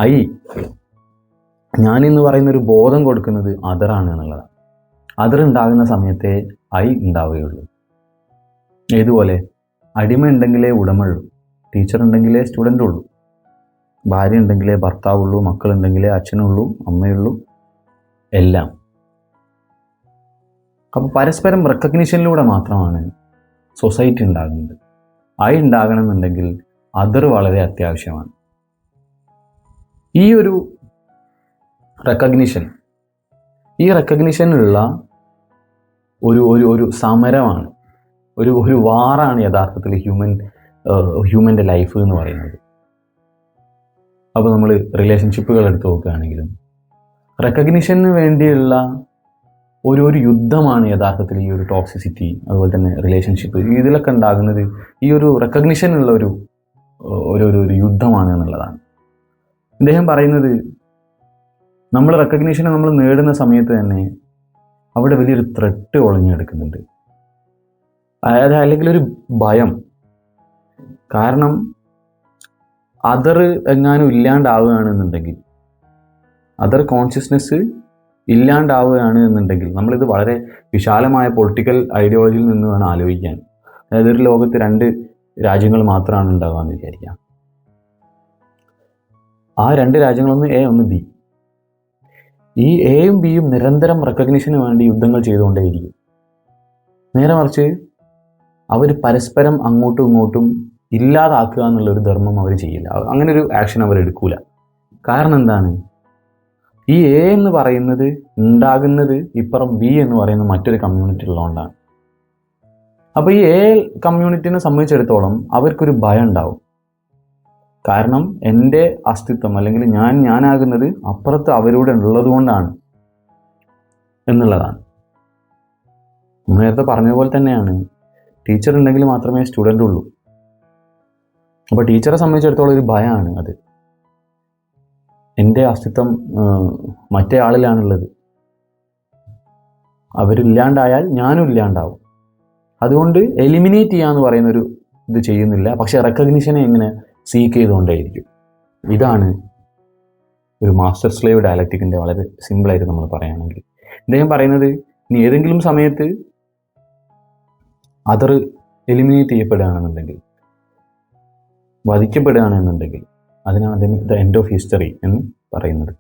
ഞാൻ എന്ന് പറയുന്ന ഒരു ബോധം കൊടുക്കുന്നത് അതറാണ് എന്നുള്ളതാണ്. അതർ ഉണ്ടാകുന്ന സമയത്തെ ഐ ഉണ്ടാവുകയുള്ളൂ. ഏതുപോലെ അടിമ ഉണ്ടെങ്കിലേ ഉടമ ഉള്ളൂ, ടീച്ചർ ഉണ്ടെങ്കിലേ സ്റ്റുഡൻ്റ് ഉള്ളൂ, ഭാര്യ ഉണ്ടെങ്കിലേ ഭർത്താവുള്ളൂ, മക്കളുണ്ടെങ്കിലേ അച്ഛനുള്ളൂ, അമ്മയുള്ളൂ, എല്ലാം. അപ്പോൾ പരസ്പരം റെക്കഗ്നിഷനിലൂടെ മാത്രമാണ് സൊസൈറ്റി ഉണ്ടാകുന്നത്. ഐ ഉണ്ടാകണമെന്നുണ്ടെങ്കിൽ അതർ വളരെ അത്യാവശ്യമാണ്. ഈ ഒരു റെക്കഗ്നിഷനുള്ള ഒരു സമരമാണ്, ഒരു വാറാണ് യഥാർത്ഥത്തിൽ ഹ്യൂമൻ്റെ ലൈഫ് എന്ന് പറയുന്നത്. അപ്പോൾ നമ്മൾ റിലേഷൻഷിപ്പുകൾ എടുത്ത് നോക്കുകയാണെങ്കിലും റെക്കഗ്നിഷന് വേണ്ടിയുള്ള ഒരു യുദ്ധമാണ് യഥാർത്ഥത്തിൽ ഈ ഒരു ടോക്സിസിറ്റി, അതുപോലെ തന്നെ റിലേഷൻഷിപ്പ്, ഇതിലൊക്കെ ഉണ്ടാകുന്നത് ഈ ഒരു റെക്കഗ്നിഷനുള്ള ഒരു യുദ്ധമാണ് എന്നുള്ളതാണ്. അദ്ദേഹം പറയുന്നത് നമ്മൾ റെക്കഗ്നിഷനെ നമ്മൾ നേടുന്ന സമയത്ത് തന്നെ അവിടെ വലിയൊരു ത്രെട്ട് ഒളിഞ്ഞെടുക്കുന്നുണ്ട്, അതായത് അല്ലെങ്കിൽ ഒരു ഭയം. കാരണം അതർ എങ്ങാനും ഇല്ലാണ്ടാവുകയാണെന്നുണ്ടെങ്കിൽ, അതർ കോൺഷ്യസ്നെസ് ഇല്ലാണ്ടാവുകയാണ് എന്നുണ്ടെങ്കിൽ, നമ്മളിത് വളരെ വിശാലമായ പൊളിറ്റിക്കൽ ഐഡിയോളജിയിൽ നിന്ന് വേണം ആലോചിക്കാൻ. അതായത് ഒരു ലോകത്ത് 2 രാജ്യങ്ങൾ മാത്രമാണ് ഉണ്ടാവുക എന്ന് വിചാരിക്കാം. ആ 2 രാജ്യങ്ങളൊന്ന് എ, ഒന്ന് ബി. ഈ എയും ബിയും നിരന്തരം റെക്കഗ്നിഷന് വേണ്ടി യുദ്ധങ്ങൾ ചെയ്തുകൊണ്ടേയിരിക്കും. നേരെ മറിച്ച് അവർ പരസ്പരം അങ്ങോട്ടും ഇങ്ങോട്ടും ഇല്ലാതാക്കുക എന്നുള്ളൊരു ധർമ്മം അവർ ചെയ്യില്ല, അങ്ങനെ ഒരു ആക്ഷൻ അവർ എടുക്കൂല. കാരണം എന്താണ്? ഈ എ എന്ന് പറയുന്നത് ഉണ്ടാകുന്നത് ഇപ്പുറം ബി എന്ന് പറയുന്ന മറ്റൊരു കമ്മ്യൂണിറ്റി ഉള്ളതുകൊണ്ടാണ്. അപ്പോൾ ഈ എ കമ്മ്യൂണിറ്റിനെ സംബന്ധിച്ചിടത്തോളം അവർക്കൊരു ഭയം ഉണ്ടാവും. കാരണം എൻ്റെ അസ്തിത്വം, അല്ലെങ്കിൽ ഞാനാകുന്നത് അപ്പുറത്ത് അവരോട് ഉള്ളത് കൊണ്ടാണ് എന്നുള്ളതാണ്. നേരത്തെ പറഞ്ഞതുപോലെ തന്നെയാണ്, ടീച്ചർ ഉണ്ടെങ്കിൽ മാത്രമേ സ്റ്റുഡൻ്റ് ഉള്ളൂ. അപ്പോൾ ടീച്ചറെ സംബന്ധിച്ചിടത്തോളം ഒരു ഭയമാണ് അത്. എൻ്റെ അസ്തിത്വം മറ്റേ ആളിലാണുള്ളത്, അവരില്ലാണ്ടായാൽ ഞാനും ഇല്ലാണ്ടാവും. അതുകൊണ്ട് എലിമിനേറ്റ് ചെയ്യാന്ന് പറയുന്നൊരു ഇത് ചെയ്യുന്നില്ല, പക്ഷേ റെക്കഗ്നിഷനെ എങ്ങനെ സീക്ക് ചെയ്തുകൊണ്ടേയിരിക്കും. ഇതാണ് ഒരു മാസ്റ്റർ സ്ലേവ് ഡയലക്റ്റിക്കിൻ്റെ വളരെ സിമ്പിളായിട്ട് നമ്മൾ പറയുകയാണെങ്കിൽ. ഇദ്ദേഹം പറയുന്നത്, ഇനി ഏതെങ്കിലും സമയത്ത് അതർ എലിമിനേറ്റ് ചെയ്യപ്പെടുകയാണെന്നുണ്ടെങ്കിൽ, വധിക്കപ്പെടുകയാണെന്നുണ്ടെങ്കിൽ, അതിനാണ് അദ്ദേഹം ദ എൻഡ് ഓഫ് ഹിസ്റ്ററി എന്ന് പറയുന്നത്.